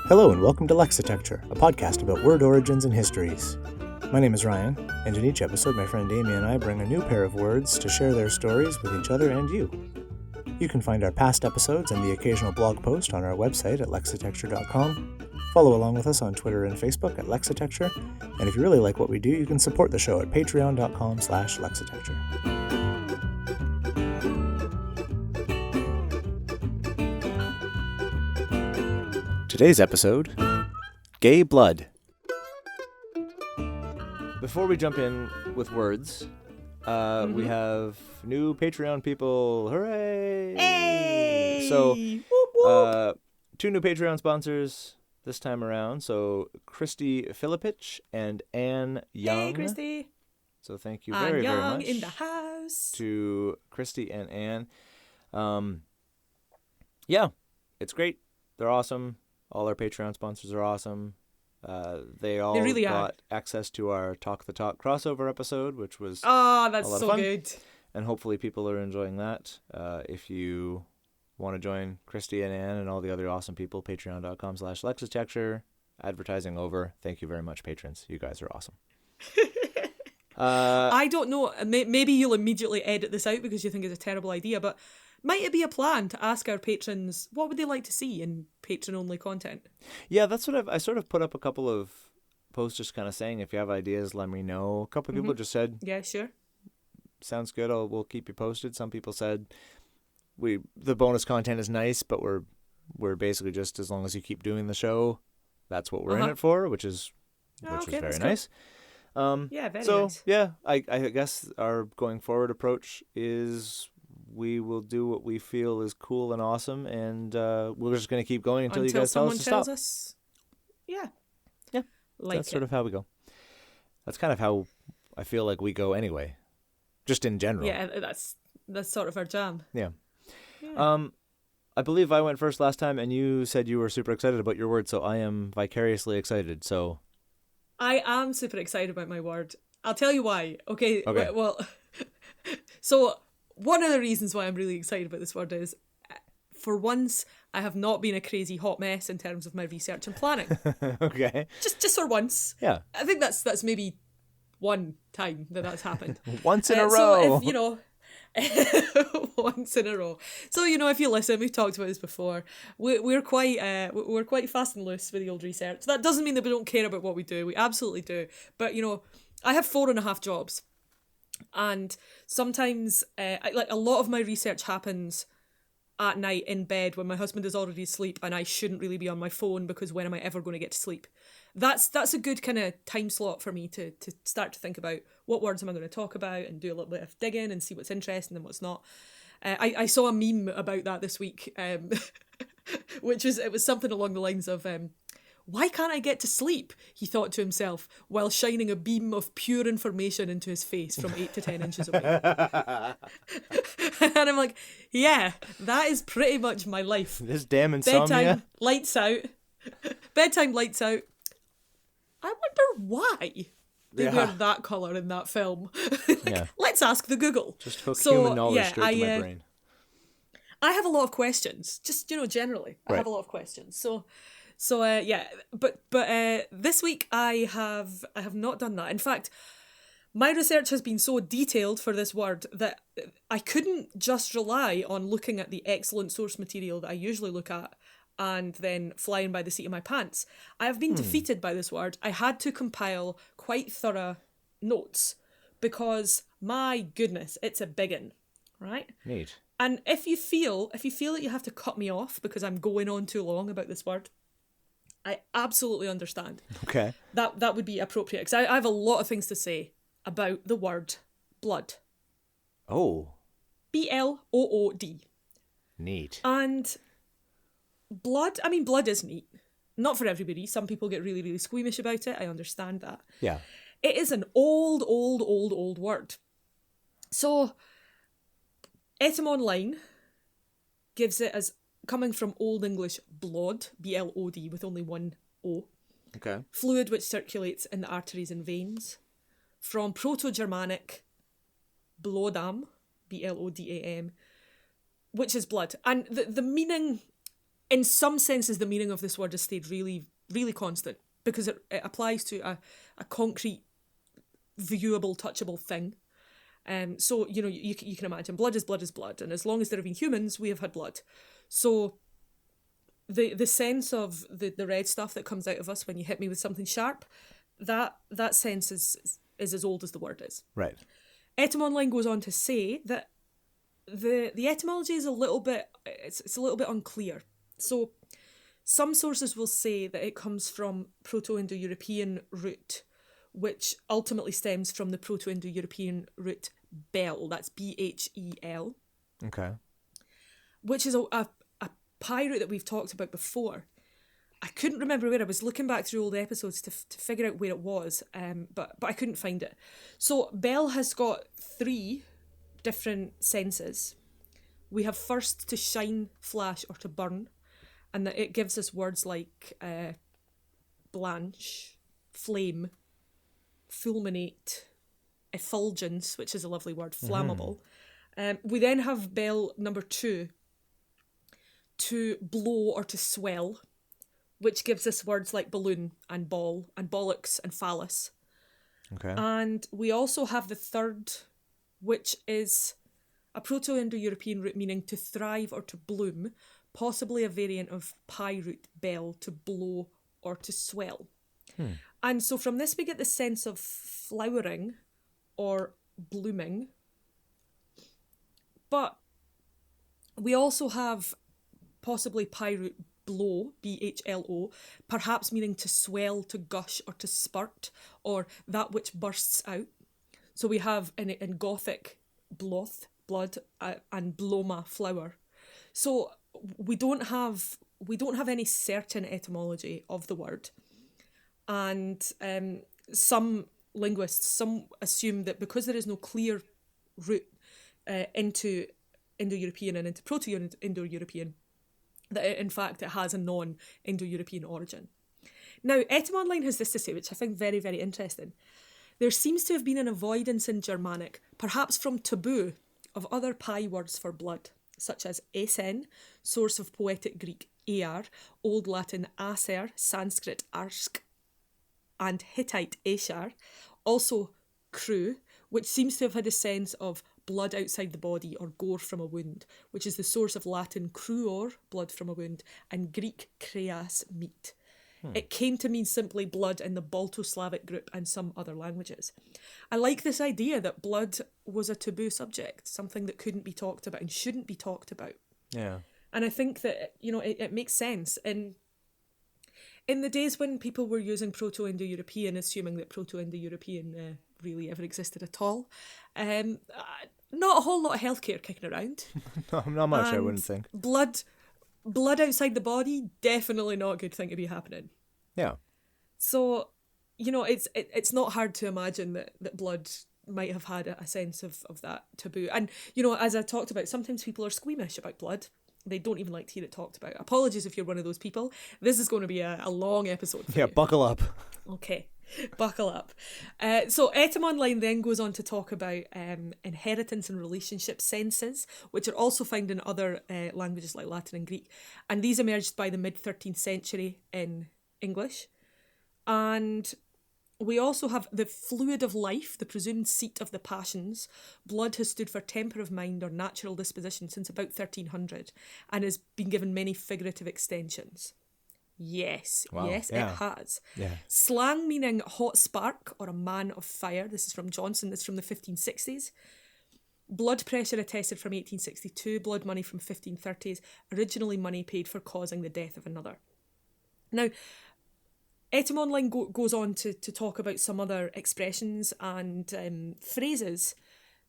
Hello and welcome to Lexitecture, a podcast about word origins and histories. My name is Ryan, and in each episode my friend Amy and I bring a new pair of words to share their stories with each other and you. You can find our past episodes and the occasional blog post on our website at lexitecture.com. Follow along with us on Twitter and Facebook at Lexitecture, and if you really like what we do, you can support the show at patreon.com/lexitecture. Today's episode, Gay Blood. Before we jump in with words, we have new Patreon people. Hooray! Hey! So, Whoop, whoop. 2 new Patreon sponsors this time around. So, Christy Filipich and Anne Young. Hey, Christy. So, thank you very, very much in the house. to Christy and Anne. Yeah, it's great. They're awesome. All our Patreon sponsors are awesome. They all really got access to our Talk the Talk crossover episode, which was that's a lot so of fun. good. And hopefully people are enjoying that. If you want to join Christy and Ann and all the other awesome people, patreon.com/Lexitecture. Advertising over. Thank you very much, patrons. You guys are awesome. I don't know. Maybe you'll immediately edit this out because you think it's a terrible idea, but might it be a plan to ask our patrons what would they like to see in patron-only content? Yeah, that's what I sort of put up a couple of posts just kind of saying, if you have ideas, let me know. A couple of people just said, yeah, sure. Sounds good. We'll keep you posted. Some people said the bonus content is nice, but we're basically just, as long as you keep doing the show, that's what we're in it for, which is very nice. Yeah, very so nice. Yeah, I guess our going forward approach is we will do what we feel is cool and awesome, and we're just going to keep going until you guys tell us to stop. Us. Yeah. Like that's sort of how we go. That's kind of how I feel like we go anyway, just in general. Yeah, that's sort of our jam. Yeah. I believe I went first last time, and you said you were super excited about your word, so I am vicariously excited. So I am super excited about my word. I'll tell you why. Okay. Well, so one of the reasons why I'm really excited about this word is, for once, I have not been a crazy hot mess in terms of my research and planning. Okay. Just for once. Yeah. I think that's maybe one time that's happened. Once in a row. So if, once in a row. So, if you listen, we've talked about this before. We're quite fast and loose with the old research. That doesn't mean that we don't care about what we do. We absolutely do. But, I have 4.5 jobs. And sometimes, a lot of my research happens at night in bed when my husband is already asleep and I shouldn't really be on my phone because when am I ever going to get to sleep? That's a good kind of time slot for me to start to think about what words am I going to talk about and do a little bit of digging and see what's interesting and what's not. I saw a meme about that this week, which was something along the lines of, why can't I get to sleep? He thought to himself while shining a beam of pure information into his face from 8 to 10 inches away. And I'm like, yeah, that is pretty much my life. This damn insomnia. Bedtime, lights out. Bedtime, lights out. I wonder why they wear that colour in that film. Let's ask the Google. Just hook human knowledge straight to my brain. I have a lot of questions, just, generally. I have a lot of questions. So but this week I have not done that. In fact, my research has been so detailed for this word that I couldn't just rely on looking at the excellent source material that I usually look at and then flying by the seat of my pants. I have been defeated by this word. I had to compile quite thorough notes because, my goodness, it's a biggin', right? Neat. And if you feel that you have to cut me off because I'm going on too long about this word, I absolutely understand. Okay. That would be appropriate because I have a lot of things to say about the word blood. Oh. BLOOD. Neat. And blood is neat. Not for everybody. Some people get really, really squeamish about it. I understand that. Yeah. It is an old word. So, Etym gives it as coming from Old English blood, B-L-O-D, with only one O. Okay. Fluid which circulates in the arteries and veins. From Proto-Germanic blodam, Blodam, which is blood. And the meaning, in some senses, the meaning of this word has stayed really, really constant because it applies to a concrete, viewable, touchable thing. So, you can imagine blood is blood is blood. And as long as there have been humans, we have had blood. So the sense of the red stuff that comes out of us when you hit me with something sharp, that sense is as old as the word is. Right. Etymonline goes on to say that the etymology is a little bit unclear. So some sources will say that it comes from Proto-Indo-European root, which ultimately stems from the Proto-Indo-European root bel. That's Bhel. Okay. Which is a Pi root that we've talked about before. I couldn't remember where. I was looking back through old episodes to figure out where it was, but I couldn't find it. So bel has got 3 different senses. We have first to shine, flash, or to burn, and that it gives us words like blanch, flame, fulminate, effulgence, which is a lovely word, flammable. We then have bel number 2, to blow or to swell, which gives us words like balloon and ball and bollocks and phallus. Okay. And we also have the third, which is a Proto-Indo-European root meaning to thrive or to bloom, possibly a variant of Pi root bel, to blow or to swell. And so from this we get the sense of flowering or blooming. But we also have possibly Pi root blow, Bhlo, perhaps meaning to swell, to gush, or to spurt, or that which bursts out. So we have in Gothic bloth, blood, and bloma, flower. So we don't have any certain etymology of the word, and some linguists assume that because there is no clear root into Indo-European and into Proto-Indo-European, that in fact it has a non-Indo-European origin. Now, Etymonline has this to say, which I find very, very interesting. There seems to have been an avoidance in Germanic, perhaps from taboo, of other Pi words for blood, such as esen, source of poetic Greek ear, Old Latin acer, Sanskrit arsk, and Hittite eshar, also cru, which seems to have had a sense of blood outside the body or gore from a wound, which is the source of Latin cruor, blood from a wound, and Greek kreas, meat. It came to mean simply blood in the Balto-Slavic group and some other languages. I like this idea that blood was a taboo subject, something that couldn't be talked about and shouldn't be talked about. Yeah. And I think that, it makes sense. In the days when people were using Proto-Indo-European, assuming that Proto-Indo-European really ever existed at all, not a whole lot of healthcare kicking around. No, not much, And I wouldn't think. Blood outside the body, definitely not a good thing to be happening. Yeah. So, it's not hard to imagine that blood might have had a sense of that taboo. And, as I talked about, sometimes people are squeamish about blood. They don't even like to hear it talked about. Apologies if you're one of those people. This is going to be a long episode for you. Buckle up. Okay, buckle up. So Etymonline then goes on to talk about inheritance and relationship senses, which are also found in other languages like Latin and Greek. And these emerged by the mid-13th century in English. And we also have the fluid of life, the presumed seat of the passions. Blood has stood for temper of mind or natural disposition since about 1300 and has been given many figurative extensions. Yes, Wow, yes, yeah. it has. Yeah. Slang meaning hot spark or a man of fire. This is from Johnson. This is from the 1560s. Blood pressure attested from 1862. Blood money from 1530s. Originally money paid for causing the death of another. Now, Etymonline goes on to talk about some other expressions and phrases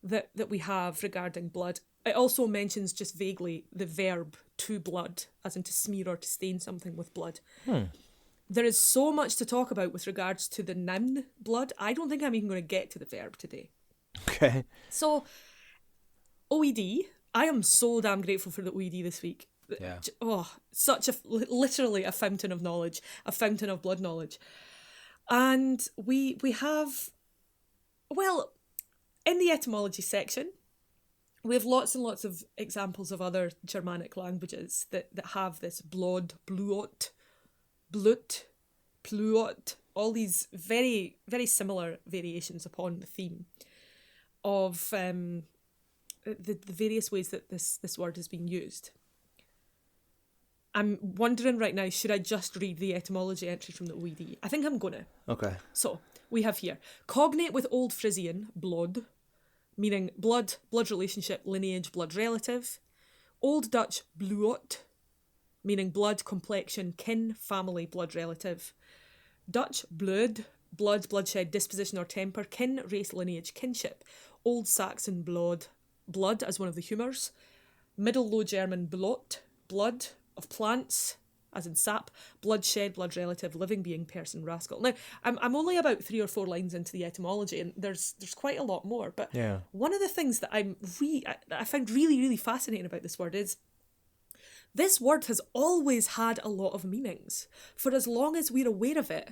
that we have regarding blood. It also mentions just vaguely the verb to blood, as in to smear or to stain something with blood. There is so much to talk about with regards to the noun blood. I don't think I'm even going to get to the verb today. Okay. So, OED, I am so damn grateful for the OED this week. Yeah. Oh, literally a fountain of knowledge, a fountain of blood knowledge. And we have, well, In the etymology section, we have lots and lots of examples of other Germanic languages that have this blod, bluot, blut, pluot, all these very, very similar variations upon the theme of the various ways that this word has been used. I'm wondering right now, should I just read the etymology entry from the OED? I think I'm gonna. Okay. So, we have here, cognate with Old Frisian, blod, meaning blood relationship, lineage, blood relative. Old Dutch bluot, meaning blood, complexion, kin, family, blood relative. Dutch blood, bloodshed, disposition or temper, kin, race, lineage, kinship. Old Saxon blood as one of the humours. Middle Low German blot, blood of plants, as in sap, bloodshed, blood relative, living being, person, rascal. Now, I'm only about 3 or 4 lines into the etymology, and there's quite a lot more. But one of the things that I find really, really fascinating about this word is this word has always had a lot of meanings. For as long as we're aware of it,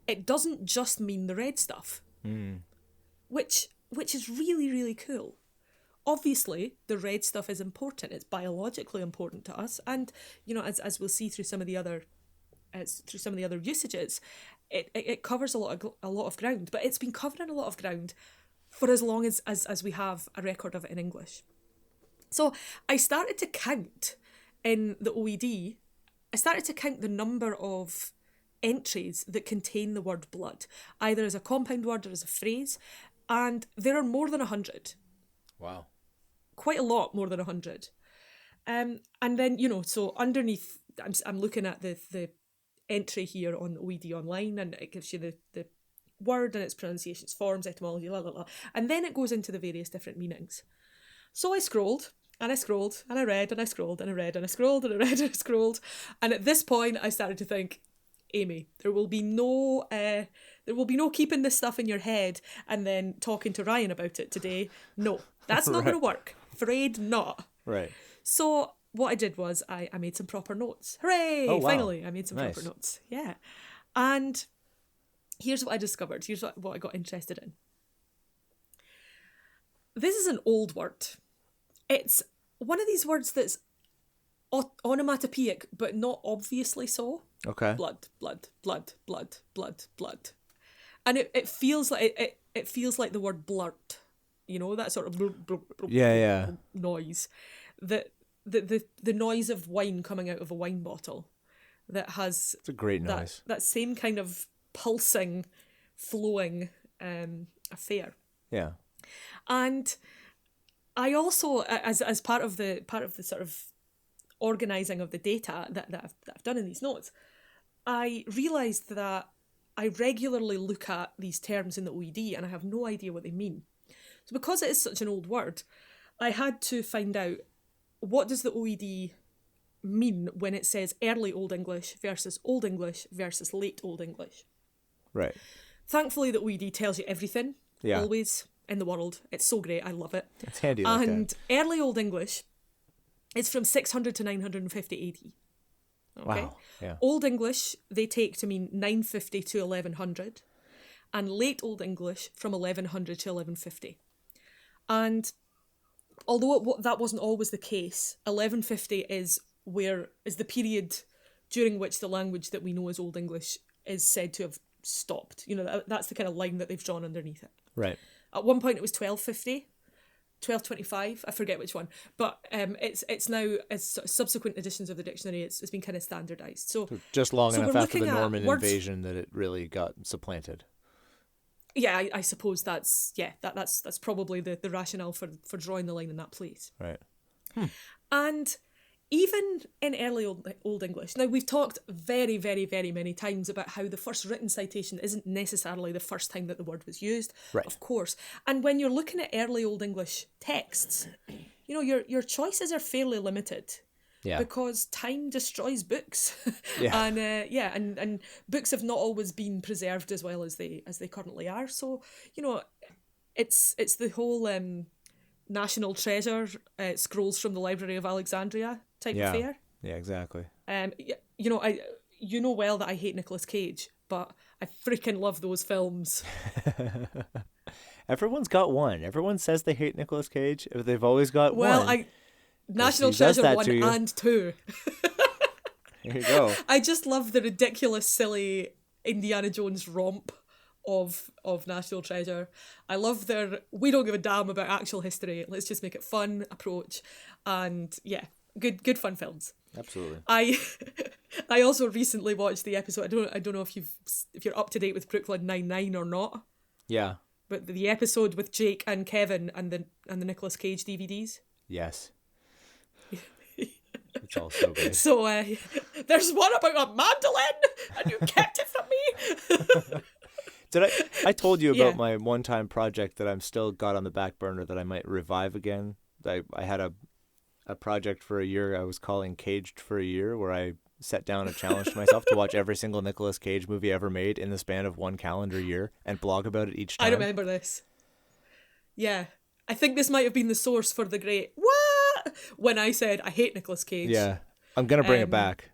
it doesn't just mean the red stuff, which is really, really cool. Obviously, the red stuff is important. It's biologically important to us, and as we'll see through some of the other usages, it covers a lot of ground. But it's been covering a lot of ground for as long as we have a record of it in English. So I started to count in the OED. I started to count the number of entries that contain the word blood, either as a compound word or as a phrase, and there are more than 100. Wow. Quite a lot more than 100. And then, so underneath, I'm looking at the entry here on OED Online, and it gives you the word and its pronunciations, forms, etymology, la la la. And then it goes into the various different meanings. So I scrolled, and I scrolled, and I read, and I scrolled, and I read, and I scrolled, and I read, and I scrolled. And at this point, I started to think, Amy, there will be no keeping this stuff in your head and then talking to Ryan about it today. No, that's not going to work. Afraid not. Right. So what I did was I made some proper notes. Hooray! Oh, wow. Finally, I made some proper notes. Yeah. And here's what I discovered. Here's what I got interested in. This is an old word. It's one of these words that's onomatopoeic, but not obviously so. Okay. Blood, blood, blood, blood, blood, blood. And it feels like it feels like the word blurt. That sort of noise. The noise of wine coming out of a wine bottle that has... It's a great noise. That same kind of pulsing, flowing affair. Yeah. And I also, as part of the sort of organising of the data that I've done in these notes, I realised that I regularly look at these terms in the OED and I have no idea what they mean. So because it is such an old word, I had to find out, what does the OED mean when it says early Old English versus Old English versus late Old English? Right. Thankfully, the OED tells you everything, always, in the world. It's so great. I love it. It's handy like And early Old English is from 600 to 950 AD. Okay? Wow. Yeah. Old English, they take to mean 950 to 1100. And late Old English from 1100 to 1150. And although that wasn't always the case, 1150 is the period during which the language that we know as Old English is said to have stopped. That's the kind of line that they've drawn underneath it. Right. At one point it was 1250, 1225, I forget which one, but it's now, as subsequent editions of the dictionary, it's been kind of standardised. So just long enough after the Norman invasion that it really got supplanted. Yeah, I suppose that's probably the rationale for drawing the line in that place. Right. And even in early Old English, now we've talked very, very, very many times about how the first written citation isn't necessarily the first time that the word was used, right. Of course. And when you're looking at early Old English texts, your choices are fairly limited. Yeah. Because time destroys books. Yeah. And books have not always been preserved as well as they currently are. So, it's the whole national treasure scrolls from the Library of Alexandria type affair. Yeah, exactly. You know well that I hate Nicolas Cage, but I freaking love those films. Everyone's got one. Everyone says they hate Nicolas Cage. They've always got Well, one. National he does Treasure that 1 to you. and 2. Here you go. I just love the ridiculous, silly Indiana Jones romp of National Treasure. I love their we don't give a damn about actual history. Let's just make it fun approach, and yeah, good fun films. Absolutely. I also recently watched the episode. I don't know if you're up to date with Brooklyn Nine-Nine or not. Yeah. But the episode with Jake and Kevin and the Nicolas Cage DVDs. Yes. It's all so good. So there's one about a mandolin, and you kept it from me. Did I told you about my one-time project that I'm still got on the back burner that I might revive again? I had a project for a year I was calling Caged for a Year, where I set down a challenge to myself to watch every single Nicolas Cage movie ever made in the span of one calendar year and blog about it each time. I remember this. Yeah. I think this might have been the source for the great what when I said I hate Nicolas Cage. Yeah. I'm going to bring it back.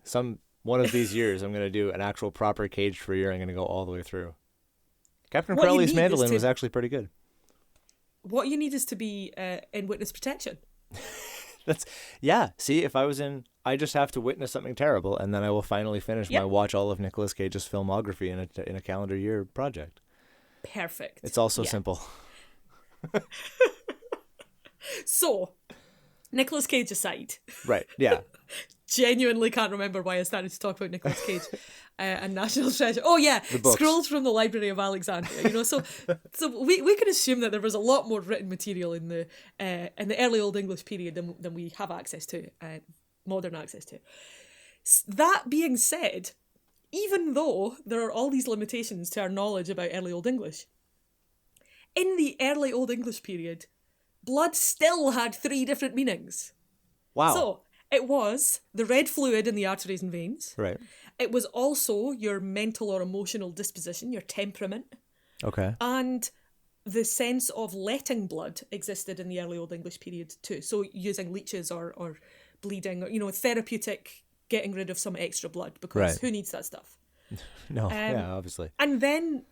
One of these years I'm going to do an actual proper Caged for a Year. I'm going to go all the way through. Captain Crowley's mandolin was actually pretty good. What you need is to be in witness protection. See, if I was in, I just have to witness something terrible, and then I will finally finish my watch all of Nicolas Cage's filmography in a calendar year project. Perfect. It's also simple. So, Nicolas Cage aside. Right, yeah. Genuinely can't remember why I started to talk about Nicolas Cage and National Treasure. Oh yeah, Scrolls from the Library of Alexandria. So we can assume that there was a lot more written material in the early Old English period than we have access to, modern access to. That being said, even though there are all these limitations to our knowledge about early Old English, in the early Old English period, blood still had 3 different meanings. Wow. So, it was the red fluid in the arteries and veins. Right. It was also your mental or emotional disposition, your temperament. Okay. And the sense of letting blood existed in the early Old English period too. So using leeches or bleeding, or, therapeutic, getting rid of some extra blood, because who needs that stuff? No, obviously. And then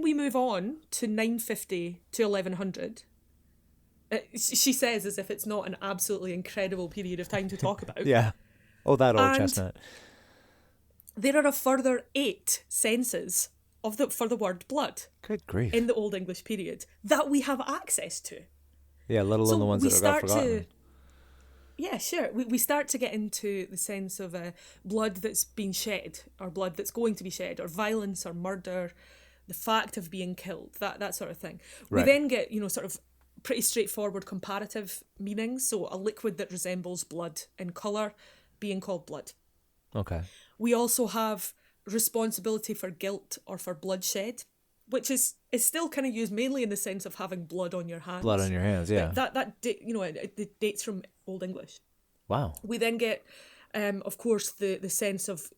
we move on to 950 to 1100. She says as if it's not an absolutely incredible period of time to talk about. Yeah. Oh, that old chestnut. There are a further 8 senses for the word blood. Good grief. In the Old English period that we have access to. Yeah, let alone the ones that got forgotten. Yeah, sure. We start to get into the sense of blood that's been shed, or blood that's going to be shed, or violence or murder, the fact of being killed, that sort of thing. Right. We then get, sort of pretty straightforward comparative meanings. So a liquid that resembles blood in colour being called blood. Okay. We also have responsibility for guilt or for bloodshed, which is still kind of used mainly in the sense of having blood on your hands. Blood on your hands, yeah. It dates from Old English. Wow. We then get, of course, the sense of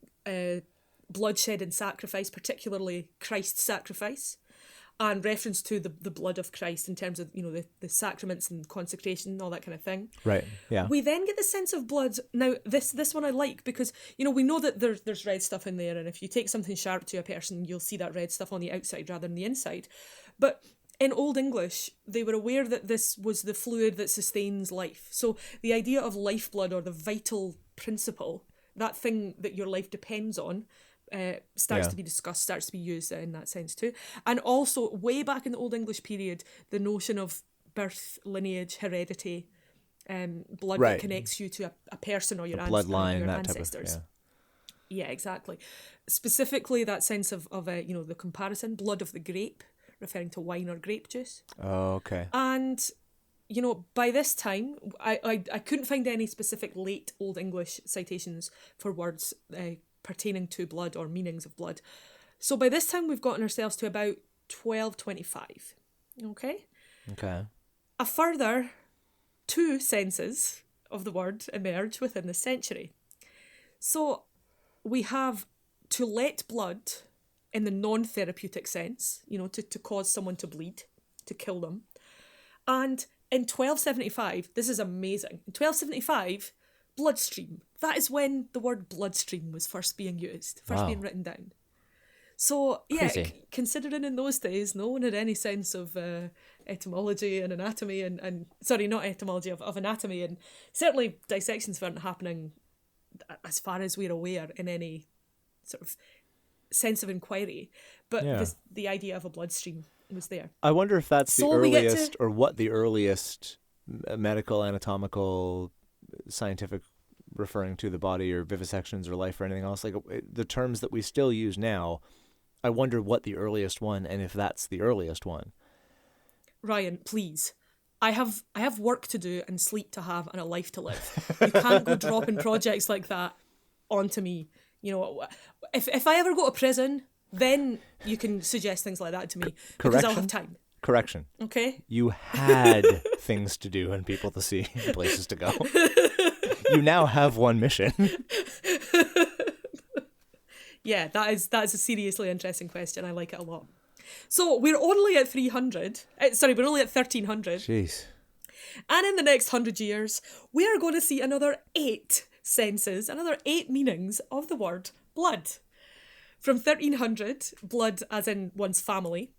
bloodshed and sacrifice, particularly Christ's sacrifice, and reference to the blood of Christ in terms of, the sacraments and consecration and all that kind of thing. Right, yeah. We then get the sense of blood. Now, this one I like because, we know that there's red stuff in there, and if you take something sharp to a person, you'll see that red stuff on the outside rather than the inside. But in Old English, they were aware that this was the fluid that sustains life. So the idea of lifeblood, or the vital principle, that thing that your life depends on, starts to be discussed, starts to be used in that sense too. And also, way back in the Old English period, the notion of birth, lineage, heredity, blood that connects you to a person or your bloodline, your that ancestors. Type of, yeah, exactly. Specifically, that sense of the comparison, blood of the grape, referring to wine or grape juice. Oh, okay. And by this time, I couldn't find any specific late Old English citations for words pertaining to blood or meanings of blood. So by this time, we've gotten ourselves to about 1225. Okay? Okay. A further 2 senses of the word emerge within this century. So we have to let blood in the non-therapeutic sense, to cause someone to bleed, to kill them. And in 1275, this is amazing, in 1275, bloodstream. That is when the word bloodstream was first being used, being written down. So, yeah, Crazy. considering in those days no one had any sense of etymology and anatomy and sorry, not etymology, of anatomy, and certainly dissections weren't happening as far as we're aware in any sort of sense of inquiry. But Yeah. the idea of a bloodstream was there. I wonder if that's the So we get earliest, to- or what the earliest medical, anatomical, scientific, referring to the body or vivisections or life or anything else, like the terms that we still use now. I wonder what the earliest one, and if that's the earliest one. Ryan, please. I have work to do and sleep to have and a life to live. You can't go dropping projects like that onto me. You know, if I ever go to prison, then you can suggest things like that to me because I'll have time. Correction. Okay? You had things to do and people to see and places to go. You now have one mission. Yeah, that is a seriously interesting question. I like it a lot. So we're only at 300. We're only at 1300. Jeez. And in the next 100 years, we are going to see another 8 senses, another 8 meanings of the word blood. From 1300, blood as in one's family.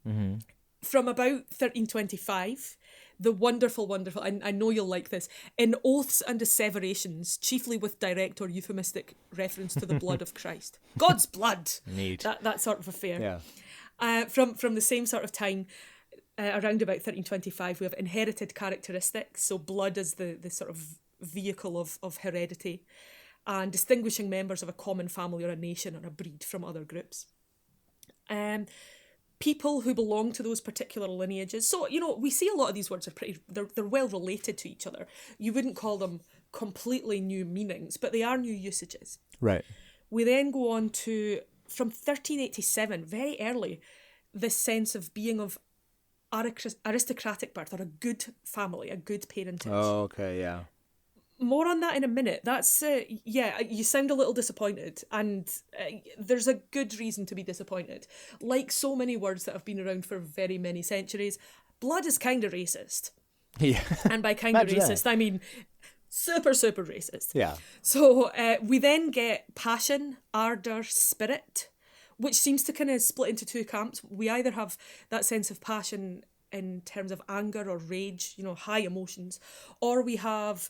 Mm-hmm. From about 1325, the wonderful, I know you'll like this, in oaths and asseverations, chiefly with direct or euphemistic reference to the blood of Christ. God's blood! Neat. That sort of affair. Yeah. From the same sort of time, around about 1325, we have inherited characteristics, so blood is the sort of vehicle of heredity, and distinguishing members of a common family or a nation or a breed from other groups. People who belong to those particular lineages. So, you know, we see a lot of these words are they're well related to each other. You wouldn't call them completely new meanings, but they are new usages. Right. We then go on to, from 1387, very early, this sense of being of aristocratic birth or a good family, a good parentage. Oh, okay, yeah. More on that in a minute. That's, you sound a little disappointed, and there's a good reason to be disappointed. Like so many words that have been around for very many centuries, blood is kind of racist. Yeah. And by kind of racist, I mean super, super racist. Yeah. So we then get passion, ardour, spirit, which seems to kind of split into 2 camps. We either have that sense of passion in terms of anger or rage, you know, high emotions, or we have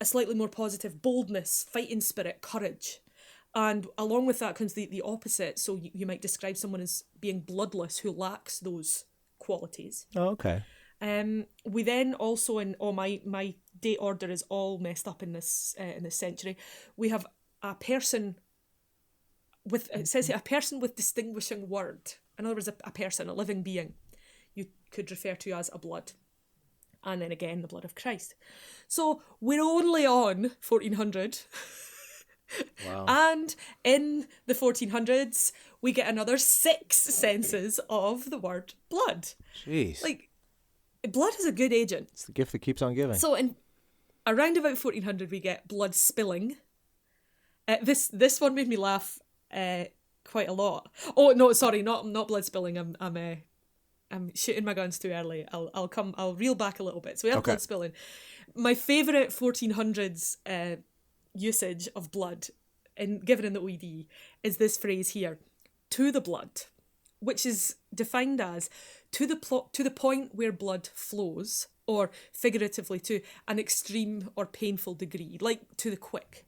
a slightly more positive boldness, fighting spirit, courage. And along with that comes the opposite. So you might describe someone as being bloodless who lacks those qualities. Oh, okay. We then also my date order is all messed up in this century. We have a person with, it says here, a person with distinguishing word. In other words, a person, a living being, you could refer to as a blood. And then again, the blood of Christ. So we're only on 1400. Wow. And in the 1400s, we get another 6 senses of the word blood. Jeez. Like, blood is a good agent. It's the gift that keeps on giving. So in around about 1400, we get blood spilling. This one made me laugh quite a lot. Oh no, sorry, not blood spilling. I'm shooting my guns too early. I'll reel back a little bit. So we have blood spilling. My favourite 1400s usage of blood, given in the OED, is this phrase here: "to the blood," which is defined as to the point where blood flows, or figuratively to an extreme or painful degree, like to the quick.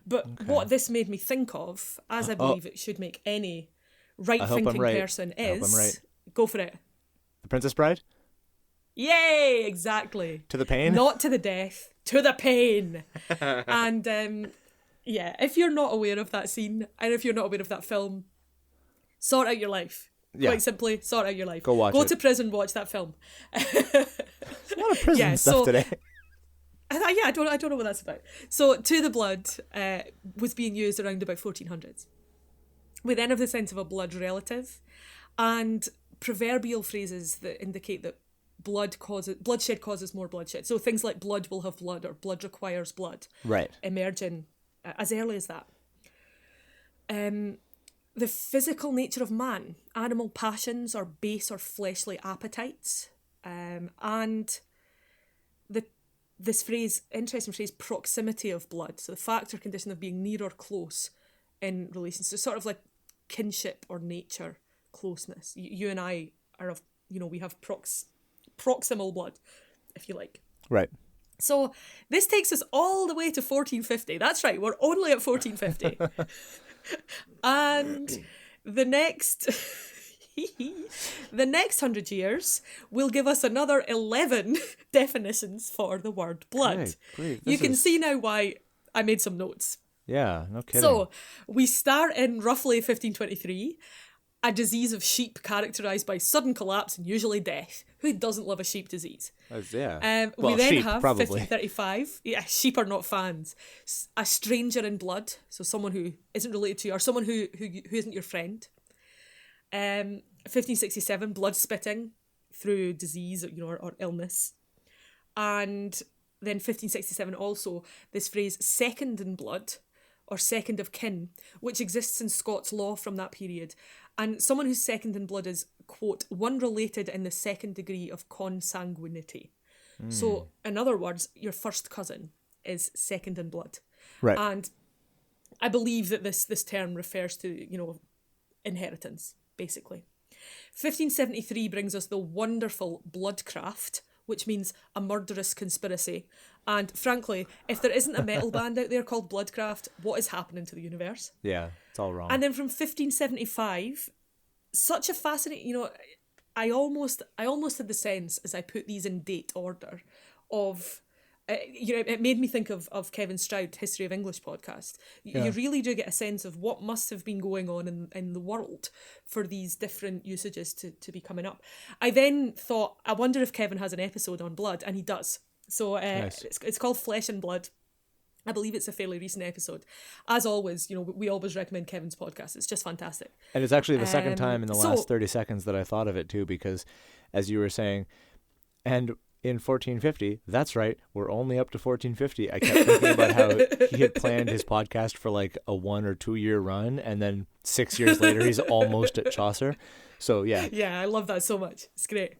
But what this made me think of, as I believe it should make any right-thinking person, is go for it. The Princess Bride? Yay! Exactly. To the pain? Not to the death, to the pain. And if you're not aware of that scene, and if you're not aware of that film, sort out your life. Yeah. Quite simply, sort out your life. Go watch it. Go to prison, watch that film. There's a lot of prison stuff today. I don't know what that's about. So, to the blood was being used around about 1400s. We then have the sense of a blood relative, and proverbial phrases that indicate that bloodshed causes more bloodshed. So things like blood will have blood, or blood requires blood, right, emerging as early as that. The physical nature of man, animal passions or base or fleshly appetites, and this phrase, interesting phrase, proximity of blood. So the fact or condition of being near or close in relation. So sort of like kinship or nature closeness. You and I are of, we have proximal blood, if you like. Right. So this takes us all the way to 1450. That's right, we're only at 1450. And the next 100 years will give us another 11 definitions for the word blood. Great. You can see now why I made some notes. Yeah, no kidding. So we start in roughly 1523, a disease of sheep characterised by sudden collapse and usually death. Who doesn't love a sheep disease? Yeah. We then sheep, have probably. 1535. Yeah, sheep are not fans. A stranger in blood, so someone who isn't related to you, or someone who isn't your friend. 1567, blood spitting through disease, or illness. And then 1567 also, this phrase second in blood, or second of kin, which exists in Scots law from that period. And someone who's second in blood is, quote, one related in the second degree of consanguinity. So, in other words, your first cousin is second in blood. Right. And I believe that this term refers to, inheritance, basically. 1573 brings us the wonderful bloodcraft, which means a murderous conspiracy. And frankly, if there isn't a metal band out there called Bloodcraft, what is happening to the universe? Yeah, it's all wrong. And then from 1575, such a fascinating, I almost had the sense as I put these in date order of, it made me think of Kevin Stroud, History of English podcast. You really do get a sense of what must have been going on in the world for these different usages to be coming up. I then thought, I wonder if Kevin has an episode on blood, and he does. So Nice. it's called Flesh and Blood. I believe it's a fairly recent episode. As always, we always recommend Kevin's podcast. It's just fantastic. And it's actually the second time in the last so- 30 seconds that I thought of it too, because as you were saying, and in 1450, that's right, we're only up to 1450. I kept thinking about how he had planned his podcast for like a 1 or 2 year run, and then 6 years later he's almost at Chaucer. So yeah. Yeah, I love that so much. It's great.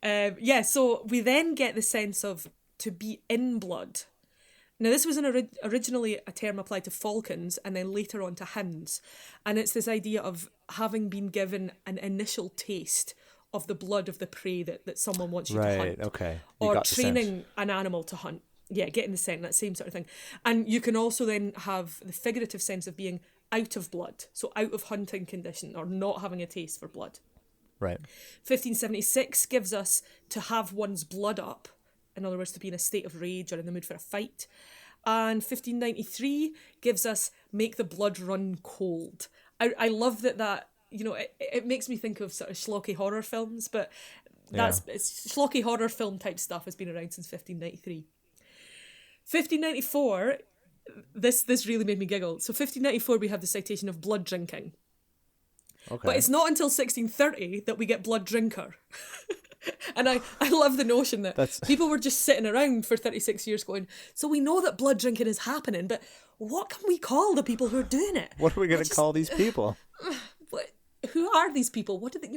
So we then get the sense of to be in blood. Now, this was originally a term applied to falcons and then later on to hounds. And it's this idea of having been given an initial taste of the blood of the prey that someone wants you to hunt. Right, okay. You Or got the sense. training an animal to hunt. Yeah, getting the scent, that same sort of thing. And you can also then have the figurative sense of being out of blood. So out of hunting condition or not having a taste for blood. Right. 1576 gives us to have one's blood up. In other words, to be in a state of rage or in the mood for a fight. And 1593 gives us make the blood run cold. I love that it makes me think of sort of schlocky horror films, but it's schlocky horror film type stuff has been around since 1593. 1594, this really made me giggle. So 1594 we have the citation of blood drinking. Okay. But it's not until 1630 that we get blood drinker. And I love the notion that people were just sitting around for 36 years going, so we know that blood drinking is happening, but what can we call the people who are doing it? What are we going to call these people? Who are these people? What do they,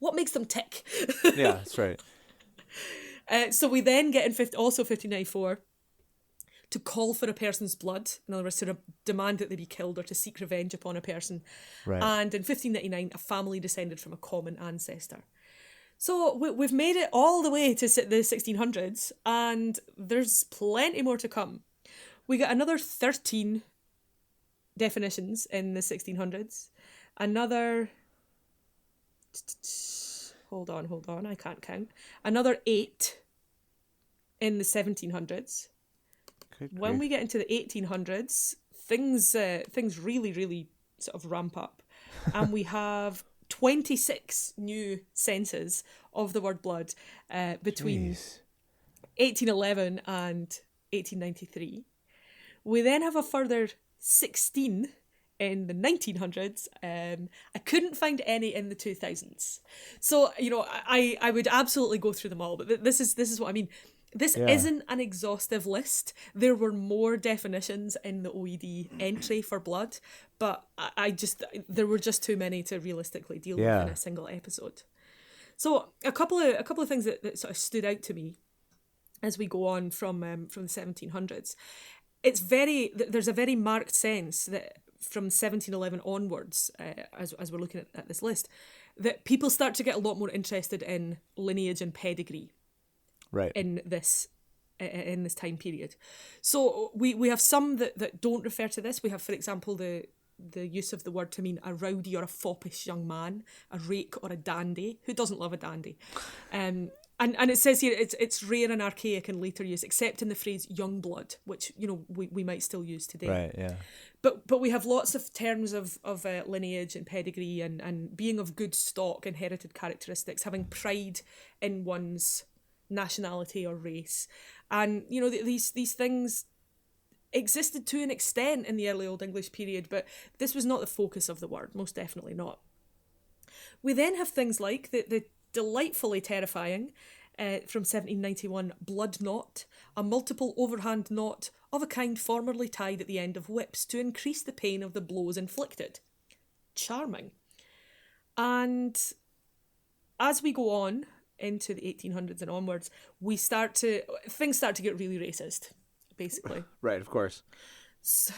what makes them tick? Yeah, that's right. So we then get in 1594 to call for a person's blood, in other words, to demand that they be killed or to seek revenge upon a person. Right. And in 1599, a family descended from a common ancestor. So we've made it all the way to the 1600s, and there's plenty more to come. We got another 13 definitions in the 1600s. Another... Hold on, I can't count. Another 8 in the 1700s. When we get into the 1800s, things really, really sort of ramp up. And we have 26 new senses of the word blood between 1811 and 1893. We then have a further 16 in the 1900s. I couldn't find any in the 2000s. So, I would absolutely go through them all, but this is what I mean. This isn't an exhaustive list. There were more definitions in the OED entry for blood, but there were just too many to realistically deal with in a single episode. So a couple of things that sort of stood out to me as we go on from the 1700s. There's a very marked sense that from 1711 onwards, as we're looking at this list, that people start to get a lot more interested in lineage and pedigree Right. in this time period. So we have some that don't refer to this. We have, for example, the use of the word to mean a rowdy or a foppish young man, a rake or a dandy. Who doesn't love a dandy? And it says here it's rare and archaic in later use, except in the phrase young blood, which, you know, we might still use today. Right, yeah. But we have lots of terms of lineage and pedigree and being of good stock, inherited characteristics, having pride in one's nationality or race. And, you know, these things existed to an extent in the early Old English period, but this was not the focus of the word, most definitely not. We then have things like the delightfully terrifying, from 1791, blood knot, a multiple overhand knot of a kind formerly tied at the end of whips to increase the pain of the blows inflicted. Charming. And as we go on into the 1800s and onwards, things start to get really racist, basically. Right, of course. So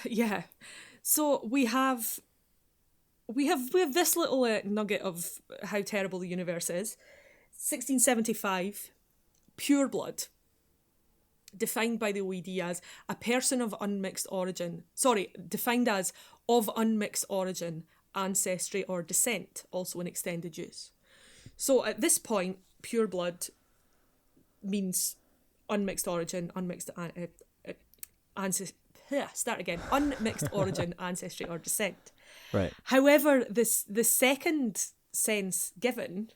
we have this little nugget of how terrible the universe is. 1675, pure blood, defined by the OED as a person of unmixed origin. Defined as of unmixed origin, ancestry or descent, also in extended use. So at this point, pure blood means unmixed origin, unmixed unmixed origin, ancestry or descent. Right. However, the second sense given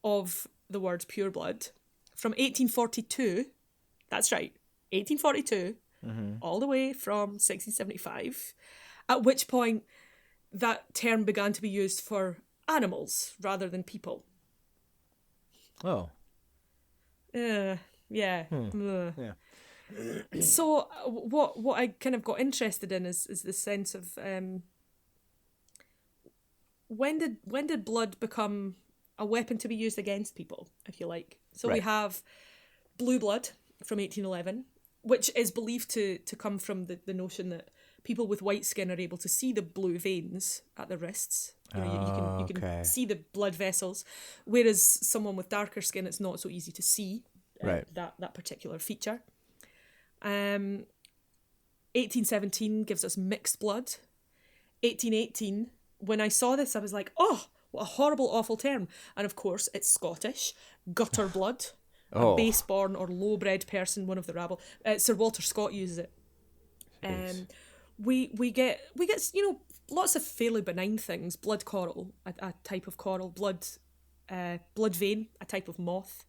of the word pure blood from 1842, that's right, 1842, all the way from 1675, at which point that term began to be used for animals rather than people. Oh. Yeah. Yeah. So what I kind of got interested in is the sense of when did blood become a weapon to be used against people, if you like. So Right. We have blue blood from 1811, which is believed to come from the notion that people with white skin are able to see the blue veins at the wrists. You know, you can see the blood vessels, whereas someone with darker skin, it's not so easy to see that particular feature. 1817 gives us mixed blood. 1818, when I saw this, I was like, oh, what a horrible, awful term. And of course, it's Scottish. Gutter blood. A base-born or low-bred person, one of the rabble. Sir Walter Scott uses it. We get lots of fairly benign things. Blood coral, a type of coral. Blood vein, a type of moth.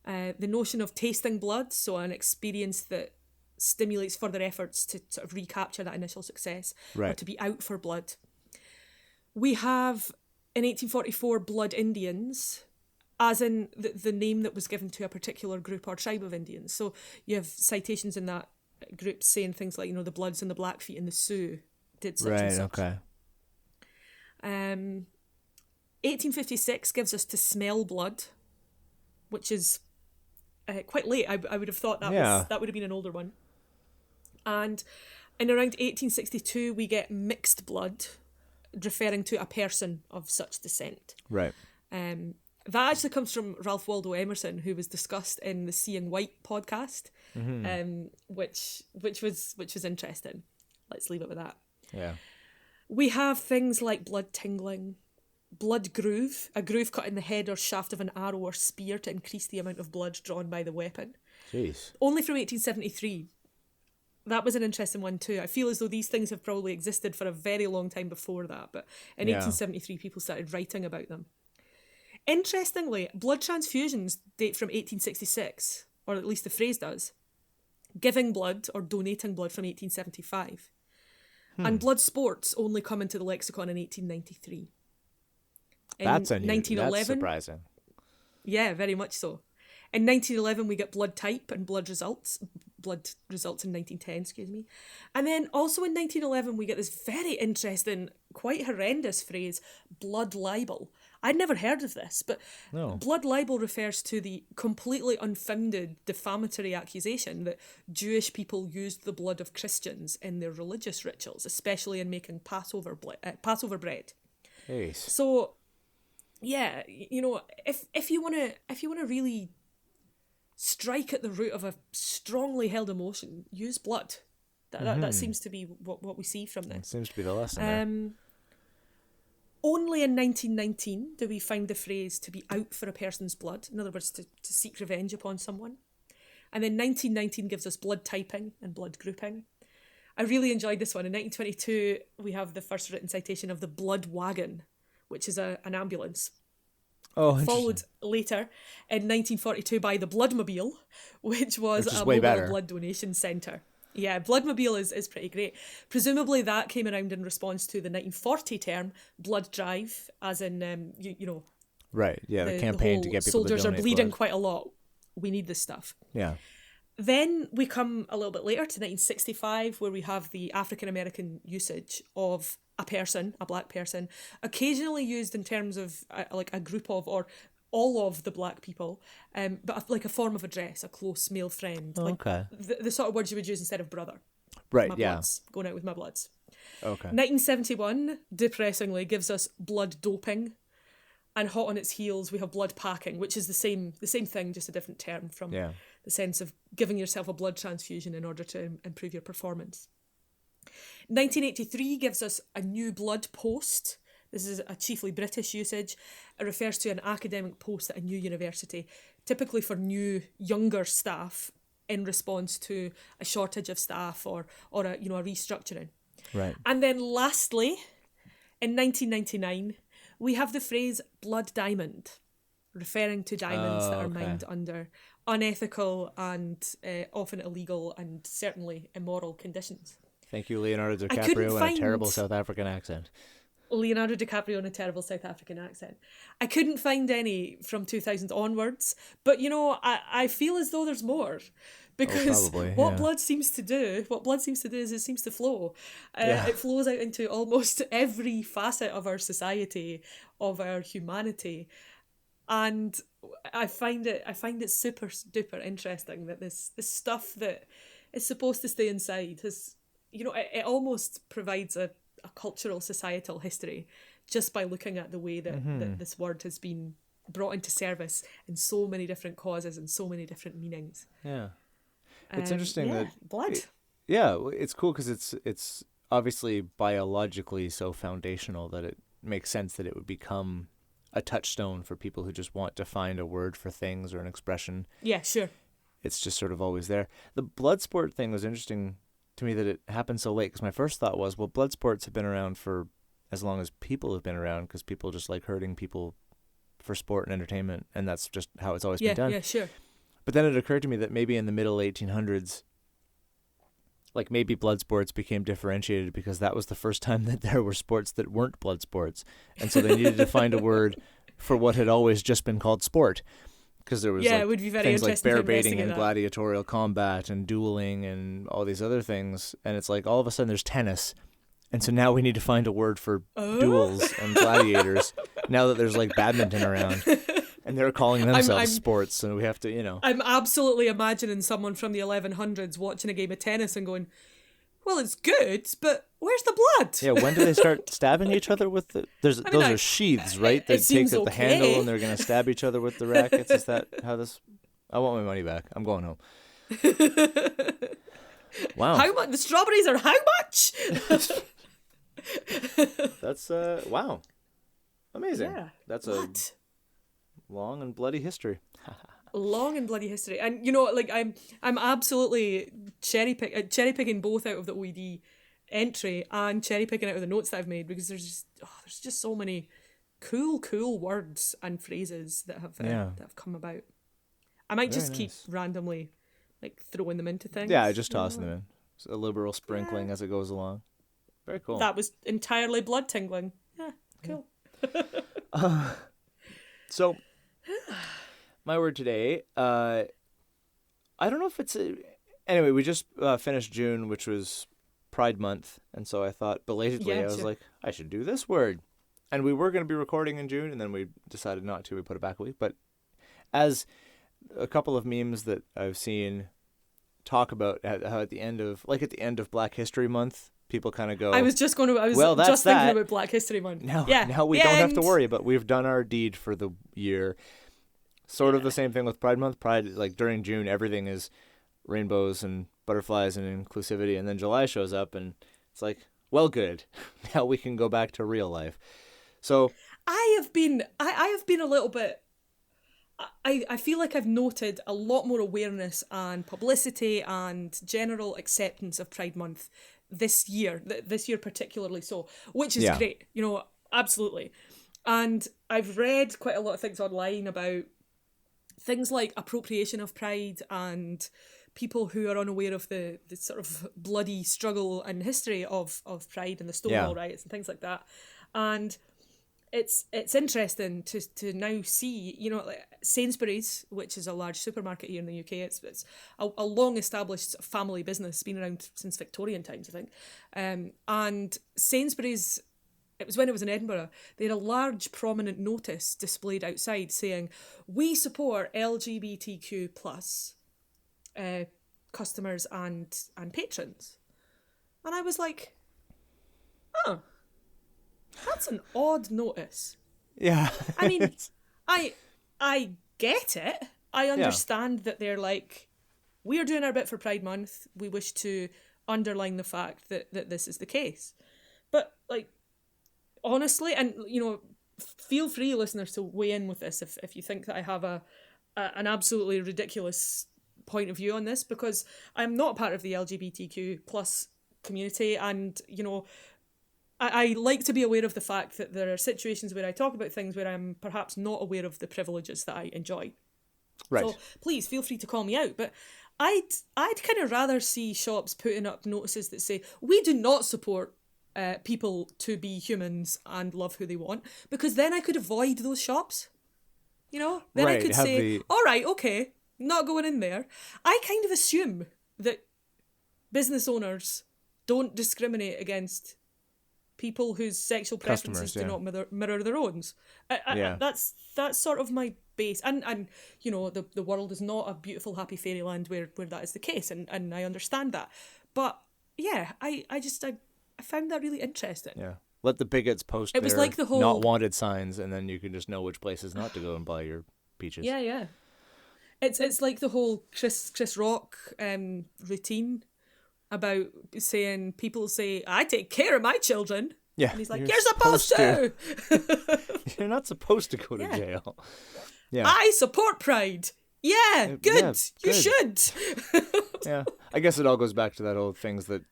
The notion of tasting blood, so an experience that stimulates further efforts to sort of recapture that initial success, or to be out for blood. We have, in 1844, blood Indians, as in the name that was given to a particular group or tribe of Indians. So you have citations in that group saying things like, the Bloods and the Blackfeet and the Sioux did such and such. 1856 gives us to smell blood, which is quite late. I would have thought that would have been an older one. And in around 1862, we get mixed blood, referring to a person of such descent. Right. That actually comes from Ralph Waldo Emerson, who was discussed in the Seeing White podcast, which was interesting. Let's leave it with that. Yeah. We have things like blood tingling, blood groove, a groove cut in the head or shaft of an arrow or spear to increase the amount of blood drawn by the weapon. Jeez. Only from 1873. That was an interesting one too. I feel as though these things have probably existed for a very long time before that, but in 1873 people started writing about them. Interestingly, blood transfusions date from 1866, or at least the phrase does. Giving blood or donating blood from 1875. And blood sports only come into the lexicon in 1893. That's unusual. That's surprising. Yeah, very much so. In 1911, we get blood type and blood results. Blood results in 1910, excuse me. And then also in 1911, we get this very interesting, quite horrendous phrase, blood libel, I'd never heard of this, but No. blood libel refers to the completely unfounded defamatory accusation that Jewish people used the blood of Christians in their religious rituals, especially in making Passover bread. Yes. So, yeah, you know, if you wanna really strike at the root of a strongly held emotion, use blood. That seems to be what we see from this. It seems to be the lesson there. Only in 1919 do we find the phrase to be out for a person's blood, in other words, to seek revenge upon someone. And then 1919 gives us blood typing and blood grouping. I really enjoyed this one. In 1922, we have the first written citation of the blood wagon, which is an ambulance. Oh, interesting. Followed later in 1942 by the Bloodmobile, which was a way mobile better. blood donation centre. Yeah, Bloodmobile is pretty great. Presumably that came around in response to the 1940 term blood drive, as in, you know... Right, yeah, the campaign to get people to donate soldiers are bleeding blood. quite a lot. We need this stuff. Yeah. Then we come a little bit later to 1965, where we have the African-American usage of a person, a black person, occasionally used in terms of like a group of or all of the black people, but like a form of address, a close male friend. Oh, like okay. the sort of words you would use instead of brother. Right, My yeah. bloods, going out with my bloods. Okay. 1971, depressingly, gives us blood doping. And hot on its heels, we have blood packing, which is the same thing, just a different term from the sense of giving yourself a blood transfusion in order to improve your performance. 1983 gives us a new blood post. This is a chiefly British usage. It refers to an academic post at a new university, typically for new, younger staff in response to a shortage of staff or a restructuring. Right. And then lastly, in 1999, we have the phrase blood diamond, referring to diamonds that are mined under unethical and often illegal and certainly immoral conditions. Thank you, Leonardo DiCaprio, and a terrible South African accent. Leonardo DiCaprio in a terrible South African accent. I couldn't find any from 2000 onwards, but you know, I feel as though there's more. Because what blood seems to do is it seems to flow. It flows out into almost every facet of our society, of our humanity. And I find it super duper interesting that this stuff that is supposed to stay inside has, you know, it almost provides a cultural societal history just by looking at the way that this word has been brought into service in so many different causes and so many different meanings. Yeah. It's interesting that blood. It's cool because it's obviously biologically so foundational that it makes sense that it would become a touchstone for people who just want to find a word for things or an expression. Yeah, sure. It's just sort of always there. The blood sport thing was interesting to me that it happened so late, because my first thought was, well, blood sports have been around for as long as people have been around, because people just like hurting people for sport and entertainment, and that's just how it's always been done. Yeah, sure. But then it occurred to me that maybe in the middle 1800s, like maybe blood sports became differentiated because that was the first time that there were sports that weren't blood sports. And so they needed to find a word for what had always just been called sport. Because there was it would be very things like interesting bear to baiting and investigate that. gladiatorial combat and dueling and all these other things. And it's like all of a sudden there's tennis. And so now we need to find a word for duels and gladiators now that there's like badminton around. And they're calling themselves sports, so we have to, you know. I'm absolutely imagining someone from the 1100s watching a game of tennis and going, well, it's good, but where's the blood? Yeah, when do they start stabbing each other with the... those are sheaths, right? They take the handle and they're going to stab each other with the rackets. Is that how this... I want my money back. I'm going home. Wow. How much? The strawberries are how much? That's, wow. Amazing. Yeah. That's what? A long and bloody history. Long and bloody history. And you know, like I'm absolutely cherry picking both out of the OED entry and cherry picking out of the notes that I've made, because there's just so many cool words and phrases that have come about. I might just keep randomly like throwing them into things. Yeah, just tossing them in. It's a liberal sprinkling as it goes along. Very cool. That was entirely blood tingling. Yeah, cool. So, my word today, I don't know if it's anyway, we just finished June, which was Pride Month, and so I thought belatedly, I was like, I should do this word. And we were going to be recording in June, and then we decided not to. We put it back a week. But as a couple of memes that I've seen talk about how at the end of Black History Month, people kind of go, I was just thinking about Black History Month. Now we don't have to worry, but we've done our deed for the year. Sort of the same thing with Pride Month. Pride, like during June, everything is rainbows and butterflies and inclusivity, and then July shows up, and it's like, well, good. Now we can go back to real life. So I have been a little bit. I feel like I've noted a lot more awareness and publicity and general acceptance of Pride Month this year particularly so, which is great, absolutely. And I've read quite a lot of things online about things like appropriation of Pride and people who are unaware of the sort of bloody struggle and history of Pride and the Stonewall riots and things like that. And it's interesting to now see, like Sainsbury's, which is a large supermarket here in the UK. It's a long established family business, been around since Victorian times, I think. And Sainsbury's, it was when it was in Edinburgh, they had a large prominent notice displayed outside saying, "We support LGBTQ plus customers and patrons." And I was like, oh, that's an odd notice. Yeah. I mean, I get it. I understand that they're like, we are doing our bit for Pride Month. We wish to underline the fact that this is the case. But like, honestly, and feel free, listeners, to weigh in with this if you think that I have an absolutely ridiculous point of view on this, because I'm not part of the LGBTQ plus community, and I like to be aware of the fact that there are situations where I talk about things where I'm perhaps not aware of the privileges that I enjoy. Right. So please feel free to call me out. But I'd kind of rather see shops putting up notices that say, "We do not support people to be humans and love who they want," because then I could avoid those shops. Then I could say, all right, okay, not going in there. I kind of assume that business owners don't discriminate against people whose sexual preferences do not mirror their own. That's sort of my base. And the world is not a beautiful, happy fairyland where that is the case, and I understand that. But yeah, I found that really interesting. Yeah. Let the bigots post their like the whole not wanted signs, and then you can just know which places not to go and buy your peaches. Yeah. It's like the whole Chris Rock routine about saying, people say, "I take care of my children." Yeah. And he's like, "You're supposed to. You're not supposed to go to jail. Yeah. I support Pride. Yeah, good. You should. Yeah. I guess it all goes back to that old things that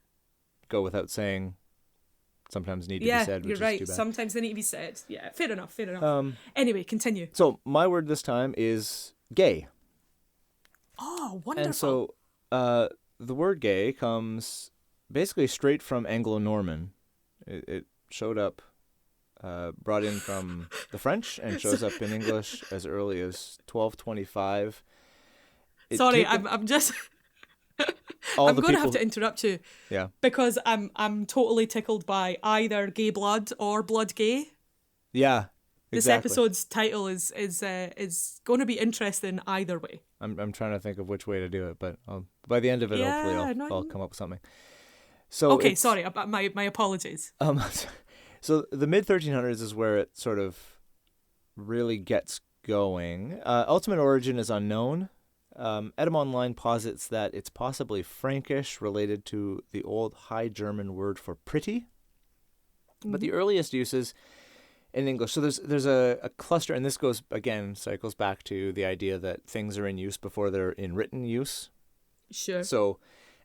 go without saying sometimes need to be said, which you're right. is too bad. Sometimes they need to be said. Yeah, fair enough. Anyway, continue. So my word this time is gay. Oh, wonderful. And so the word gay comes basically straight from Anglo-Norman. It showed up, brought in from the French, and shows up in English as early as 1225. I'm just... I'm going to have to interrupt you. Yeah. Because I'm totally tickled by either gay blood or blood gay. Yeah. Exactly. This episode's title is going to be interesting either way. I'm trying to think of which way to do it, but by the end of it, hopefully I'll come up with something. So okay, sorry, my apologies. So the mid 1300s is where it sort of really gets going. Ultimate origin is unknown. Etym posits that it's possibly Frankish, related to the old High German word for pretty. Mm-hmm. But the earliest uses in English, so there's a cluster, and this cycles back to the idea that things are in use before they're in written use. Sure. So,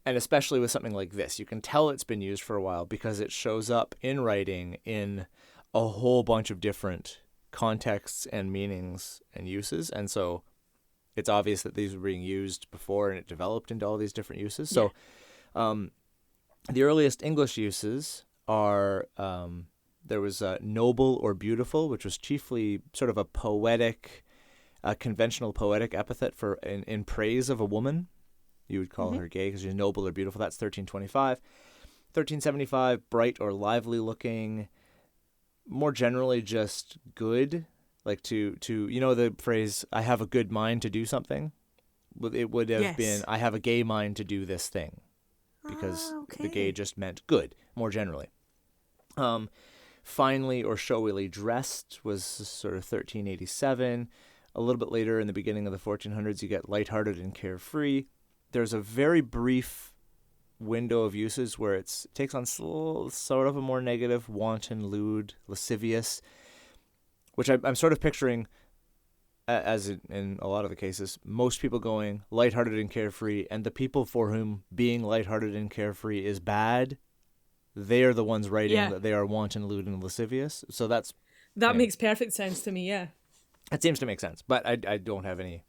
and especially with something like this, you can tell it's been used for a while because it shows up in writing in a whole bunch of different contexts and meanings and uses, and so it's obvious that these were being used before and it developed into all these different uses. So the earliest English uses are, there was noble or beautiful, which was chiefly sort of a poetic, conventional poetic epithet for in praise of a woman. You would call her gay because she's noble or beautiful. That's 1325. 1375, bright or lively looking. more generally just good, like to the phrase "I have a good mind to do something." It would have been "I have a gay mind to do this thing," because the gay just meant good, more generally. Finely or showily dressed was sort of 1387. A little bit later, in the beginning of the 1400s, you get lighthearted and carefree. There's a very brief window of uses where it takes on sort of a more negative, wanton, lewd, lascivious, which I'm sort of picturing, as in a lot of the cases, most people going lighthearted and carefree, and the people for whom being lighthearted and carefree is bad, they are the ones writing that they are wanton, lewd, and lascivious. So that makes perfect sense to me. Yeah, it seems to make sense, but I don't have any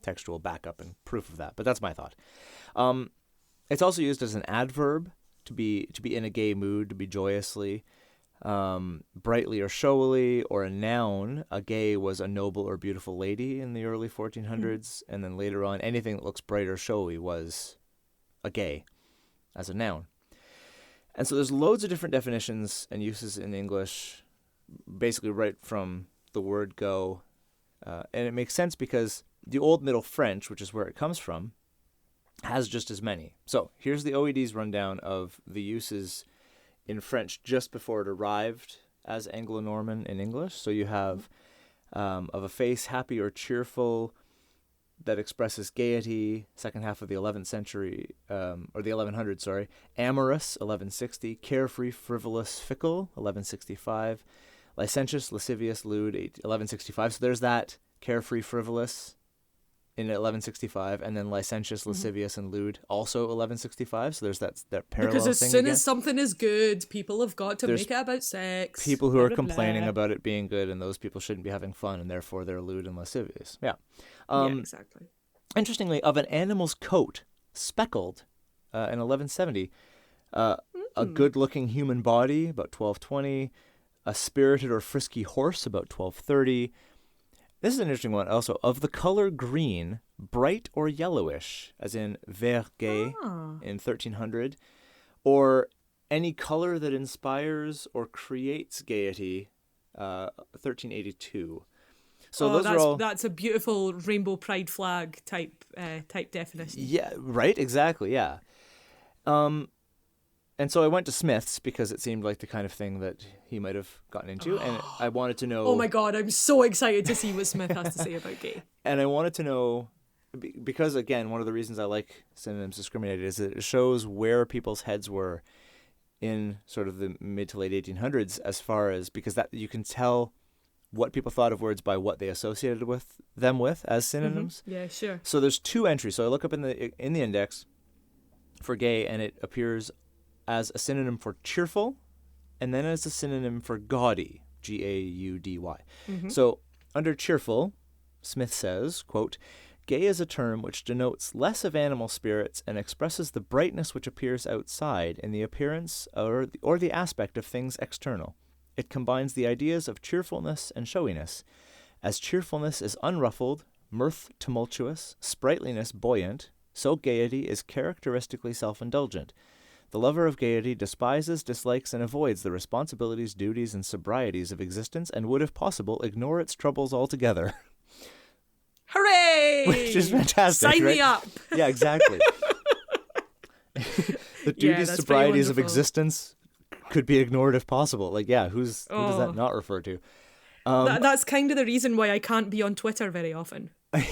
textual backup and proof of that. But that's my thought. It's also used as an adverb to be in a gay mood, to be joyously, brightly or showily, or a noun. A gay was a noble or beautiful lady in the early 1400s, and then later on, anything that looks bright or showy was a gay as a noun. And so there's loads of different definitions and uses in English, basically right from the word go. And it makes sense because the Old Middle French, which is where it comes from, has just as many. So here's the OED's rundown of the uses in French just before it arrived as Anglo-Norman in English. So you have of a face happy or cheerful that expresses gaiety, second half of the 11th century, or the 1100s, sorry. Amorous, 1160. Carefree, frivolous, fickle, 1165. Licentious, lascivious, lewd, 1165. So there's that carefree, frivolous in 1165, and then licentious, lascivious, and lewd, also 1165. So there's that parallel thing. Because as soon as something is good, people have got to make it about sex. People who are complaining about it being good, and those people shouldn't be having fun, and therefore they're lewd and lascivious. Yeah. Yeah, exactly. Interestingly, of an animal's coat, speckled, in 1170, a good-looking human body, about 1220, a spirited or frisky horse, about 1230. This is an interesting one also. Of the color green, bright or yellowish, as in vert gai in 1300, or any color that inspires or creates gaiety, 1382. So that's a beautiful rainbow pride flag type definition. Yeah, right, exactly, yeah. And so I went to Smith's because it seemed like the kind of thing that he might have gotten into, and I wanted to know... Oh my God, I'm so excited to see what Smith has to say about gay. And I wanted to know, because again, one of the reasons I like Synonyms Discriminated is that it shows where people's heads were in sort of the mid to late 1800s, as far as, because that you can tell what people thought of words by what they associated them with as synonyms. Mm-hmm. Yeah, sure. So there's two entries. So I look up in the index for gay, and it appears as a synonym for cheerful, and then as a synonym for gaudy, Gaudy. Mm-hmm. So under cheerful, Smith says, quote, "Gay is a term which denotes less of animal spirits and expresses the brightness which appears outside in the appearance or the aspect of things external. It combines the ideas of cheerfulness and showiness. As cheerfulness is unruffled, mirth tumultuous, sprightliness buoyant, so gaiety is characteristically self-indulgent. The lover of gaiety despises, dislikes, and avoids the responsibilities, duties, and sobrieties of existence, and would, if possible, ignore its troubles altogether." Hooray! Which is fantastic. Sign right? me up. Yeah, exactly. The duties, sobrieties of existence could be ignored if possible. Like, yeah, who does that not refer to? That's kind of the reason why I can't be on Twitter very often.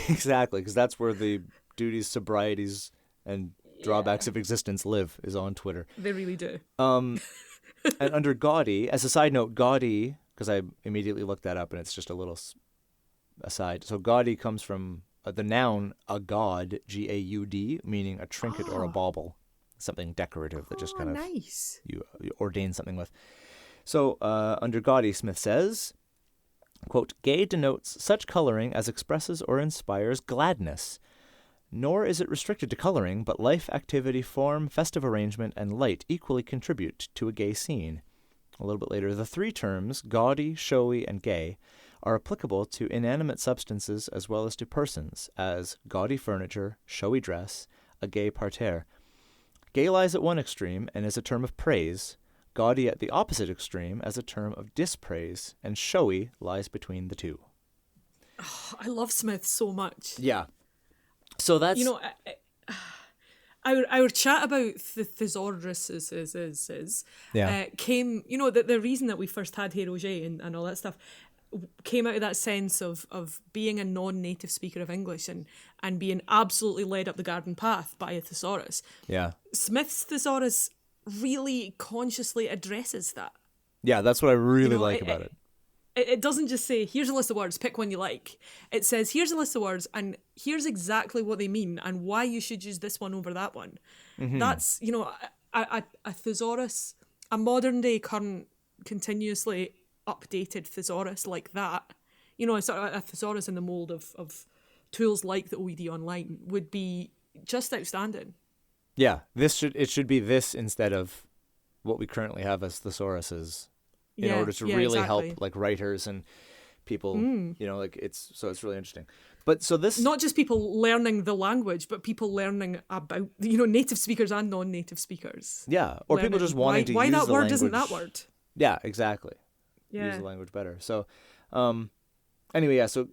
Exactly, because that's where the duties, sobrieties, and drawbacks of existence live, is on Twitter. They really do. And under gaudy, as a side note, gaudy, because I immediately looked that up and it's just a little aside. So gaudy comes from the noun a gaud, Gaud, meaning a trinket or a bauble, something decorative that just kind of nice. you ordain something with. So under gaudy, Smith says, quote, "Gay denotes such coloring as expresses or inspires gladness. Nor is it restricted to coloring, but life, activity, form, festive arrangement, and light equally contribute to a gay scene." A little bit later, the three terms, gaudy, showy, and gay, are applicable to inanimate substances as well as to persons, as gaudy furniture, showy dress, a gay parterre. Gay lies at one extreme and is a term of praise. gaudy at the opposite extreme as a term of dispraise, and showy lies between the two. Oh, I love Smith so much. Yeah. So that's... You know, our chat about the thesaurus came, you know, the reason that we first had Hey Roger and all that stuff came out of that sense of being a non-native speaker of English and being absolutely led up the garden path by a thesaurus. Yeah. Smith's thesaurus really consciously addresses that. Yeah, that's what I really like about it. It doesn't just say, here's a list of words, pick one you like. It says, here's a list of words, and here's exactly what they mean and why you should use this one over that one. Mm-hmm. That's, you know, a thesaurus, a modern day, current, continuously updated thesaurus like that, you know, a thesaurus in the mould of tools like the OED Online would be just outstanding. Yeah, it should be this instead of what we currently have as thesauruses. In order to really help like writers and people, you know, like it's really interesting. But so this, not just people learning the language, but people learning about, you know, native speakers and non-native speakers. Yeah, or people just wanting to use the language. Why that word isn't that word? Yeah, exactly. Yeah. Use the language better. So, anyway, yeah. So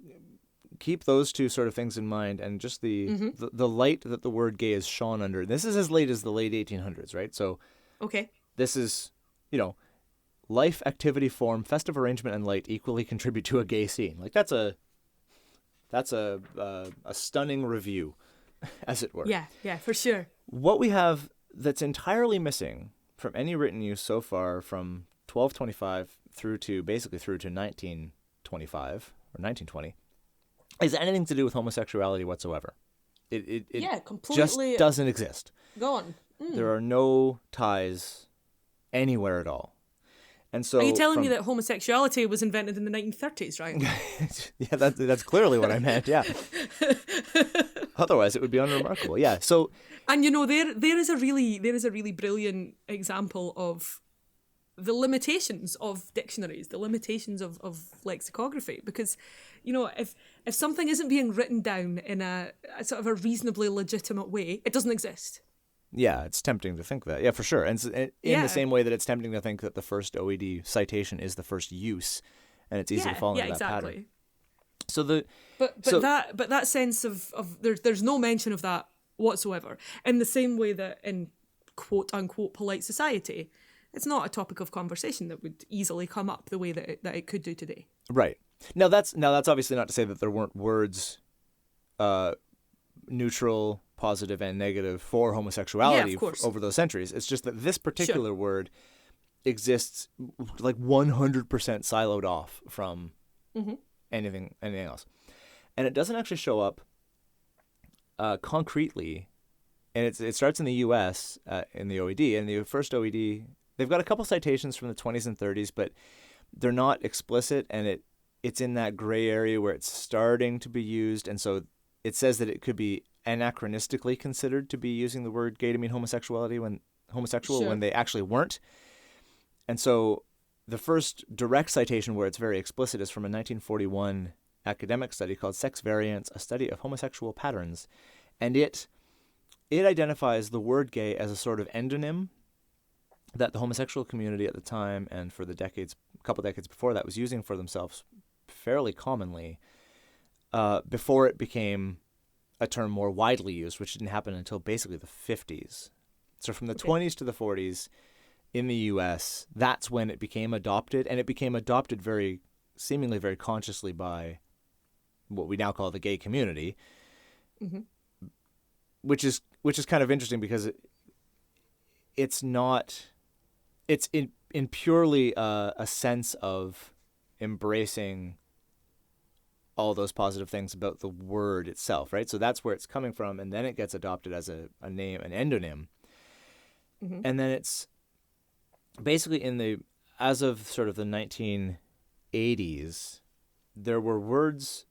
keep those two sort of things in mind, and just the light that the word gay is shone under. This is as late as the late 1800s, right? So, okay, this is, you know. Life, activity, form, festive arrangement, and light equally contribute to a gay scene. Like that's a stunning review, as it were. Yeah, for sure. What we have that's entirely missing from any written use so far, from 1225 through to 1925 or 1920, is anything to do with homosexuality whatsoever. It completely just doesn't exist. Gone. There are no ties anywhere at all. And so, are you telling me that homosexuality was invented in the 1930s, right? Yeah, that's clearly what I meant. Yeah. Otherwise, it would be unremarkable. Yeah. So, and you know, there is a really brilliant example of the limitations of dictionaries, the limitations of lexicography, because, you know, if something isn't being written down in a sort of a reasonably legitimate way, it doesn't exist. Yeah, it's tempting to think that. Yeah, for sure. And in the same way that it's tempting to think that the first OED citation is the first use, and it's easy to fall into that pattern. So that sense of there's no mention of that whatsoever. In the same way that in quote unquote polite society, it's not a topic of conversation that would easily come up the way that it could do today. Right. Now that's obviously not to say that there weren't words, neutral, positive and negative for homosexuality over those centuries. It's just that this particular word exists like 100% siloed off from anything else. And it doesn't actually show up concretely. And it starts in the US in the OED. And the first OED, they've got a couple citations from the 20s and 30s, but they're not explicit, and it's in that gray area where it's starting to be used. And so it says that it could be anachronistically considered to be using the word gay to mean homosexual when they actually weren't. And so the first direct citation where it's very explicit is from a 1941 academic study called Sex Variance, a Study of Homosexual Patterns. And it identifies the word gay as a sort of endonym that the homosexual community at the time, and for the couple decades before that, was using for themselves fairly commonly, before it became a term more widely used, which didn't happen until basically the 50s. So from the 20s to the 40s in the US, that's when it became adopted, and it became adopted seemingly very consciously by what we now call the gay community, which is kind of interesting because it's in purely a sense of embracing all those positive things about the word itself, right? So that's where it's coming from, and then it gets adopted as a name, an endonym. And then it's basically as of sort of the 1980s, there were words,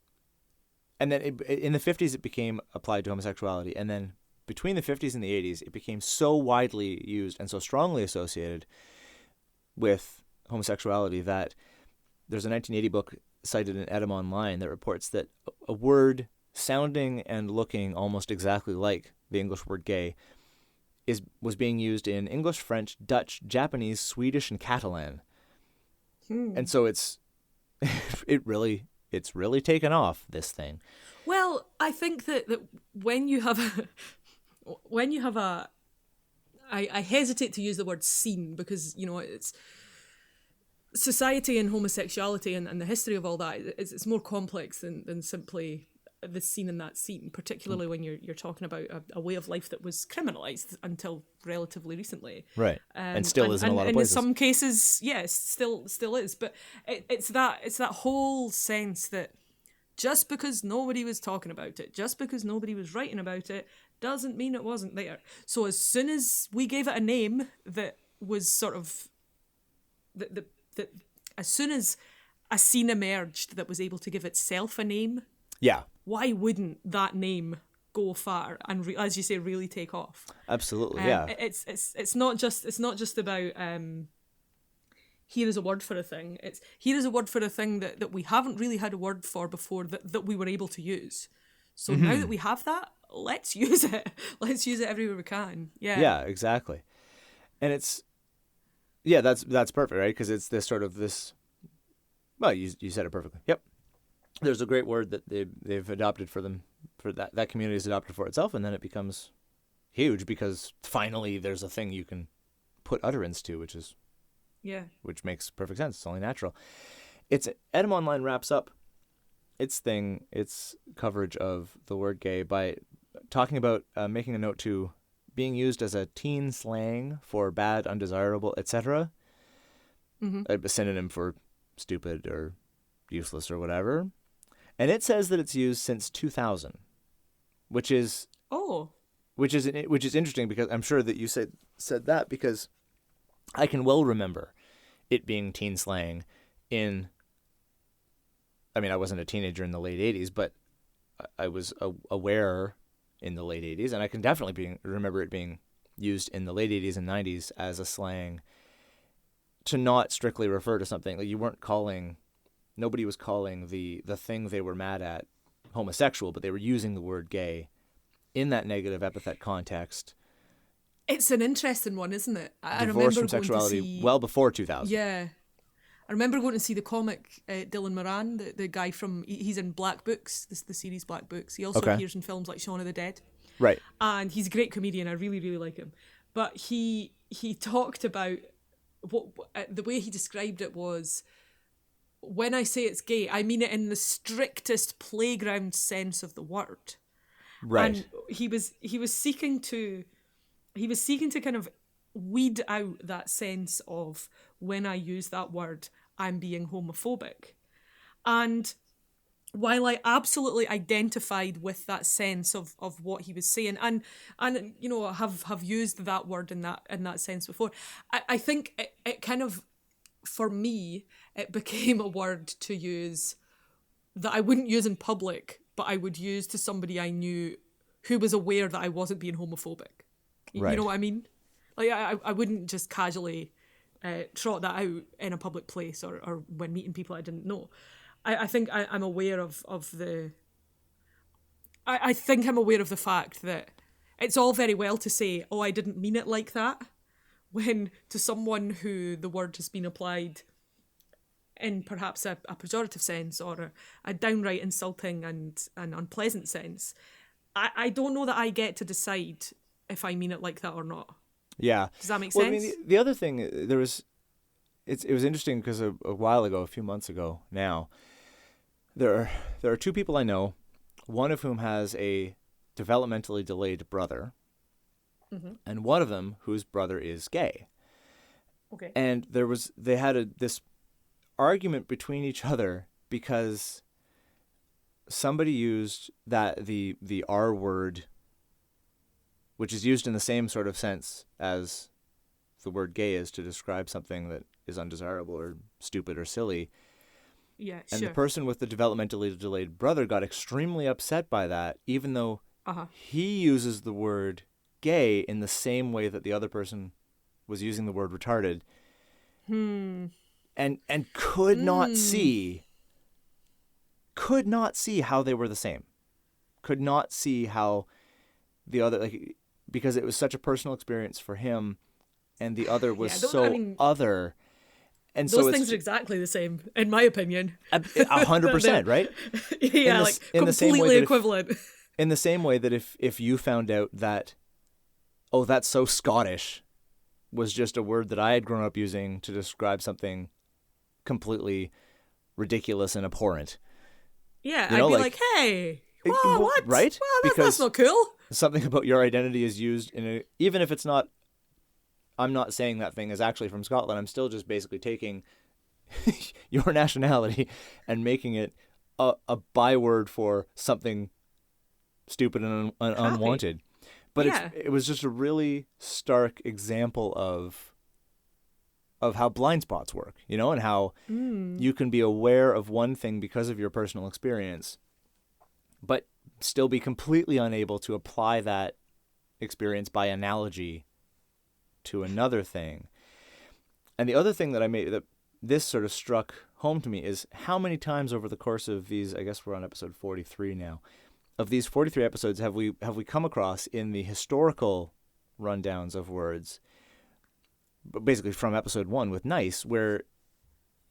and then in the 50s it became applied to homosexuality, and then between the 50s and the 80s, it became so widely used and so strongly associated with homosexuality that there's a 1980 book cited in Edom Online that reports that a word sounding and looking almost exactly like the English word gay was being used in English, French, Dutch, Japanese, Swedish, and Catalan. And so it's really taken off, this thing. Well, I think that when you have I hesitate to use the word scene because, it's society and homosexuality and the history of all that. It's more complex than simply the scene in that scene, particularly when you're talking about a way of life that was criminalized until relatively recently. Right. And still is in a lot of places. And in some cases, yes, still is. But it's that whole sense that just because nobody was talking about it, just because nobody was writing about it, doesn't mean it wasn't there. So as soon as we gave it a name that was sort of as soon as a scene emerged that was able to give itself a name, yeah, why wouldn't that name go far and as you say, really take off? Absolutely, yeah. It's not just about here is a word for a thing. It's here is a word for a thing that we haven't really had a word for before that we were able to use. So now that we have that, let's use it. Let's use it everywhere we can. Yeah. Yeah, exactly. And it's that's perfect, right? Because it's this sort of this. Well, you said it perfectly. Yep. There's a great word that they've adopted for that community has adopted for itself, and then it becomes huge because finally there's a thing you can put utterance to, which makes perfect sense. It's only natural. Edom Online wraps up its coverage of the word gay by talking about making a note to being used as a teen slang for bad, undesirable, etc. A synonym for stupid or useless or whatever. And it says that it's used since 2000, which is interesting because I'm sure that you said that because I can well remember it being teen slang I wasn't a teenager in the late 80s, but I was aware in the late 80s, and I can definitely remember it being used in the late 80s and 90s as a slang to not strictly refer to something. Like nobody was calling the thing they were mad at homosexual, but they were using the word gay in that negative epithet context. It's an interesting one, isn't it? Divorced from sexuality well before 2000. Yeah. I remember going to see the comic Dylan Moran, the guy he's in Black Books, the series Black Books. He also appears in films like Shaun of the Dead. Right. And he's a great comedian. I really, really like him. But he talked about the way he described it was, when I say it's gay, I mean it in the strictest playground sense of the word. Right. And he was seeking to kind of weed out that sense of, when I use that word, I'm being homophobic. And while I absolutely identified with that sense of what he was saying and have used that word in that sense before, I think it kind of, for me, it became a word to use that I wouldn't use in public, but I would use to somebody I knew who was aware that I wasn't being homophobic. Right. You know what I mean? Like I wouldn't just casually trot that out in a public place or when meeting people I didn't know. I think I'm aware of the. I think I'm aware of the fact that it's all very well to say, "Oh, I didn't mean it like that," when to someone who the word has been applied in perhaps a pejorative sense or a downright insulting and unpleasant sense, I don't know that I get to decide if I mean it like that or not. Yeah. Does that make sense? I mean, the other thing, it was interesting because a while ago, a few months ago now, there are two people I know, one of whom has a developmentally delayed brother, and one of them whose brother is gay. Okay. And they had this argument between each other because somebody used the R word, which is used in the same sort of sense as the word gay is to describe something that is undesirable or stupid or silly. Yeah, and sure. the person with the developmentally delayed brother got extremely upset by that, even though he uses the word gay in the same way that the other person was using the word retarded. And could not see how they were the same. Could not see how the other, because it was such a personal experience for him, and the other was Yeah, so I mean, other. And those so things are exactly the same, in my opinion. 100%, right? Yeah, In the same way completely that equivalent. in the same way that if you found out that, oh, that's so Scottish, was just a word that I had grown up using to describe something completely ridiculous and abhorrent. Yeah, I'd be like, hey, what? Right? Well, that's not cool. Something about your identity is used even if it's not. I'm not saying that thing is actually from Scotland. I'm still just basically taking your nationality and making it a byword for something stupid and unwanted. But it was just a really stark example of how blind spots work, and how you can be aware of one thing because of your personal experience, but still be completely unable to apply that experience by analogy to another thing. And the other thing that this sort of struck home to me is how many times over the course of these, I guess we're on episode 43 now, of these 43 episodes have we come across in the historical rundowns of words, basically from episode 1 with nice, where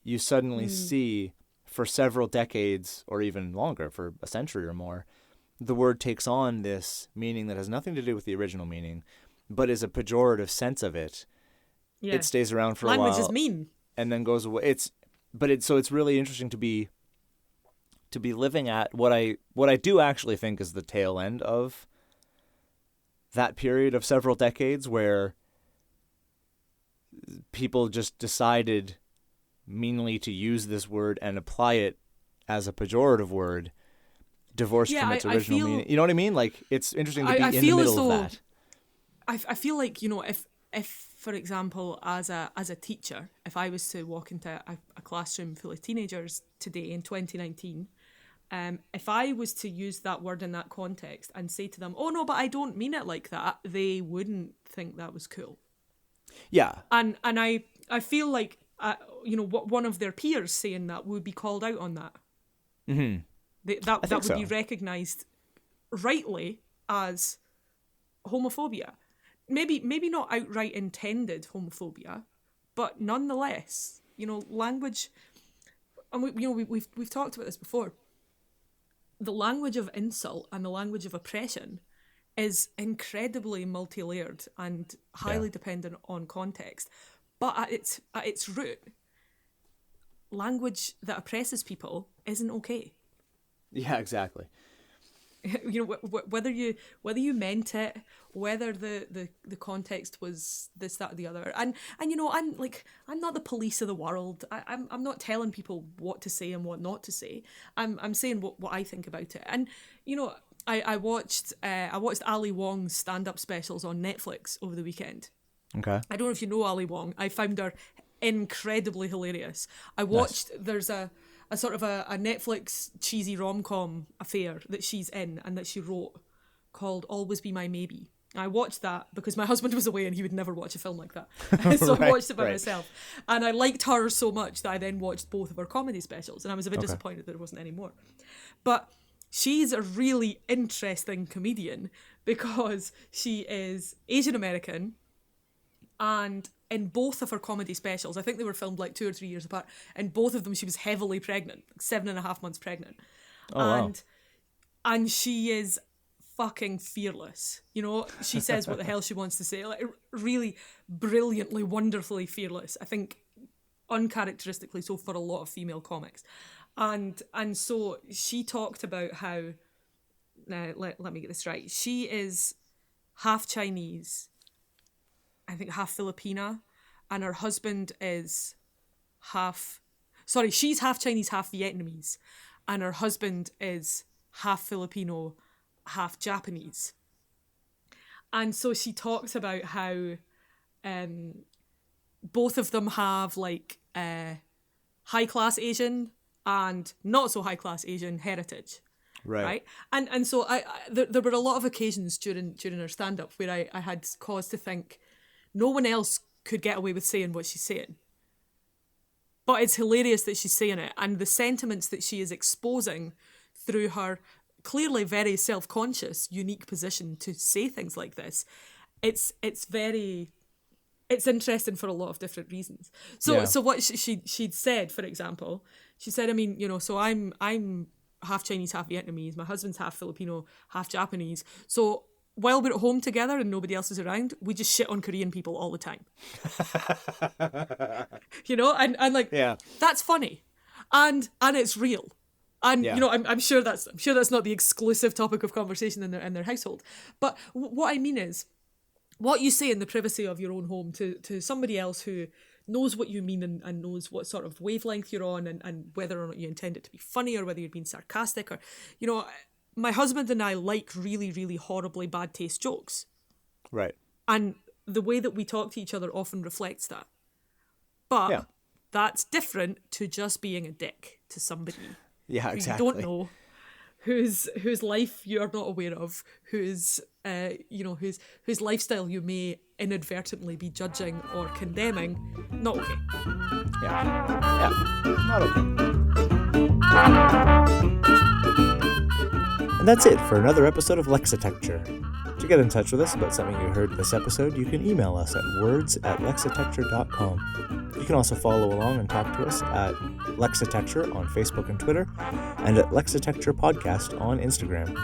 you suddenly see for several decades or even longer, for a century or more, the word takes on this meaning that has nothing to do with the original meaning, but is a pejorative sense of it. Yeah. It stays around for a while. Language is mean. And then goes away. So it's really interesting to be living at what I do actually think is the tail end of that period of several decades where people just decided meanly to use this word and apply it as a pejorative word, divorced from its original meaning. You know what I mean? Like, it's interesting to be in the middle of that. I feel like, if for example, as a teacher, if I was to walk into a classroom full of teenagers today in 2019, if I was to use that word in that context and say to them, oh no, but I don't mean it like that, they wouldn't think that was cool. Yeah. And I feel like, what one of their peers saying that would be called out on that. Mm-hmm. That would be recognised rightly as homophobia. Maybe not outright intended homophobia, but nonetheless, language, and we've talked about this before. The language of insult and the language of oppression is incredibly multi-layered and highly dependent on context. But at its root, language that oppresses people isn't okay. Yeah, exactly. Whether you meant it, whether the context was this, that, or the other, and I'm not the police of the world. I'm not telling people what to say and what not to say. I'm saying what I think about it. And I watched Ali Wong's stand-up specials on Netflix over the weekend. Okay. I don't know if you know Ali Wong. I found her incredibly hilarious. I watched. Nice. There's a sort of a Netflix cheesy rom-com affair that she's in and that she wrote called Always Be My Maybe. I watched that because my husband was away and he would never watch a film like that. So I watched it by myself. And I liked her so much that I then watched both of her comedy specials, and I was a bit disappointed that there wasn't any more. But she's a really interesting comedian because she is Asian American, and in both of her comedy specials, I think they were filmed like 2 or 3 years apart, in both of them she was heavily pregnant, 7.5 months pregnant. Wow. And she is fucking fearless. She says what the hell she wants to say. Like, really brilliantly, wonderfully fearless. I think uncharacteristically so for a lot of female comics. And so she talked about how, let me get this right, she is half Chinese, I think half Filipina, and her husband is she's half Chinese, half Vietnamese, and her husband is half Filipino, half Japanese. And so she talks about how both of them have high-class Asian and not so high-class Asian heritage. Right. And so there were a lot of occasions during her stand-up where I had cause to think no one else could get away with saying what she's saying. But it's hilarious that she's saying it, and the sentiments that she is exposing through her, clearly very self-conscious, unique position to say things like this. It's interesting for a lot of different reasons. So what she'd said, for example, she said, I mean, you know, so I'm half Chinese, half Vietnamese. My husband's half Filipino, half Japanese. So while we're at home together and nobody else is around, we just shit on Korean people all the time. You know, and like, that's funny, and it's real. And you know, I'm sure that's not the exclusive topic of conversation in their household. But what I mean is, what you say in the privacy of your own home to somebody else who knows what you mean and knows what sort of wavelength you're on, and whether or not you intend it to be funny or whether you're being sarcastic, or, you know, my husband and I like really, really horribly bad taste jokes. Right. And the way that we talk to each other often reflects that. But that's different to just being a dick to somebody who you don't know, whose life you're not aware of, whose lifestyle you may inadvertently be judging or condemning. Not okay. Not okay. And that's it for another episode of Lexitecture. To get in touch with us about something you heard this episode, you can email us at words@lexitecture.com. You can also follow along and talk to us at Lexitecture on Facebook and Twitter, and at Lexitecture Podcast on Instagram.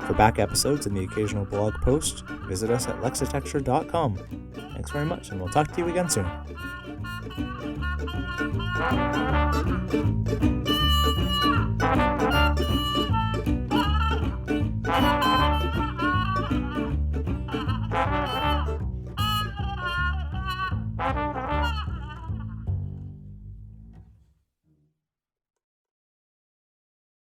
For back episodes and the occasional blog post, visit us at Lexitecture.com. Thanks very much, and we'll talk to you again soon.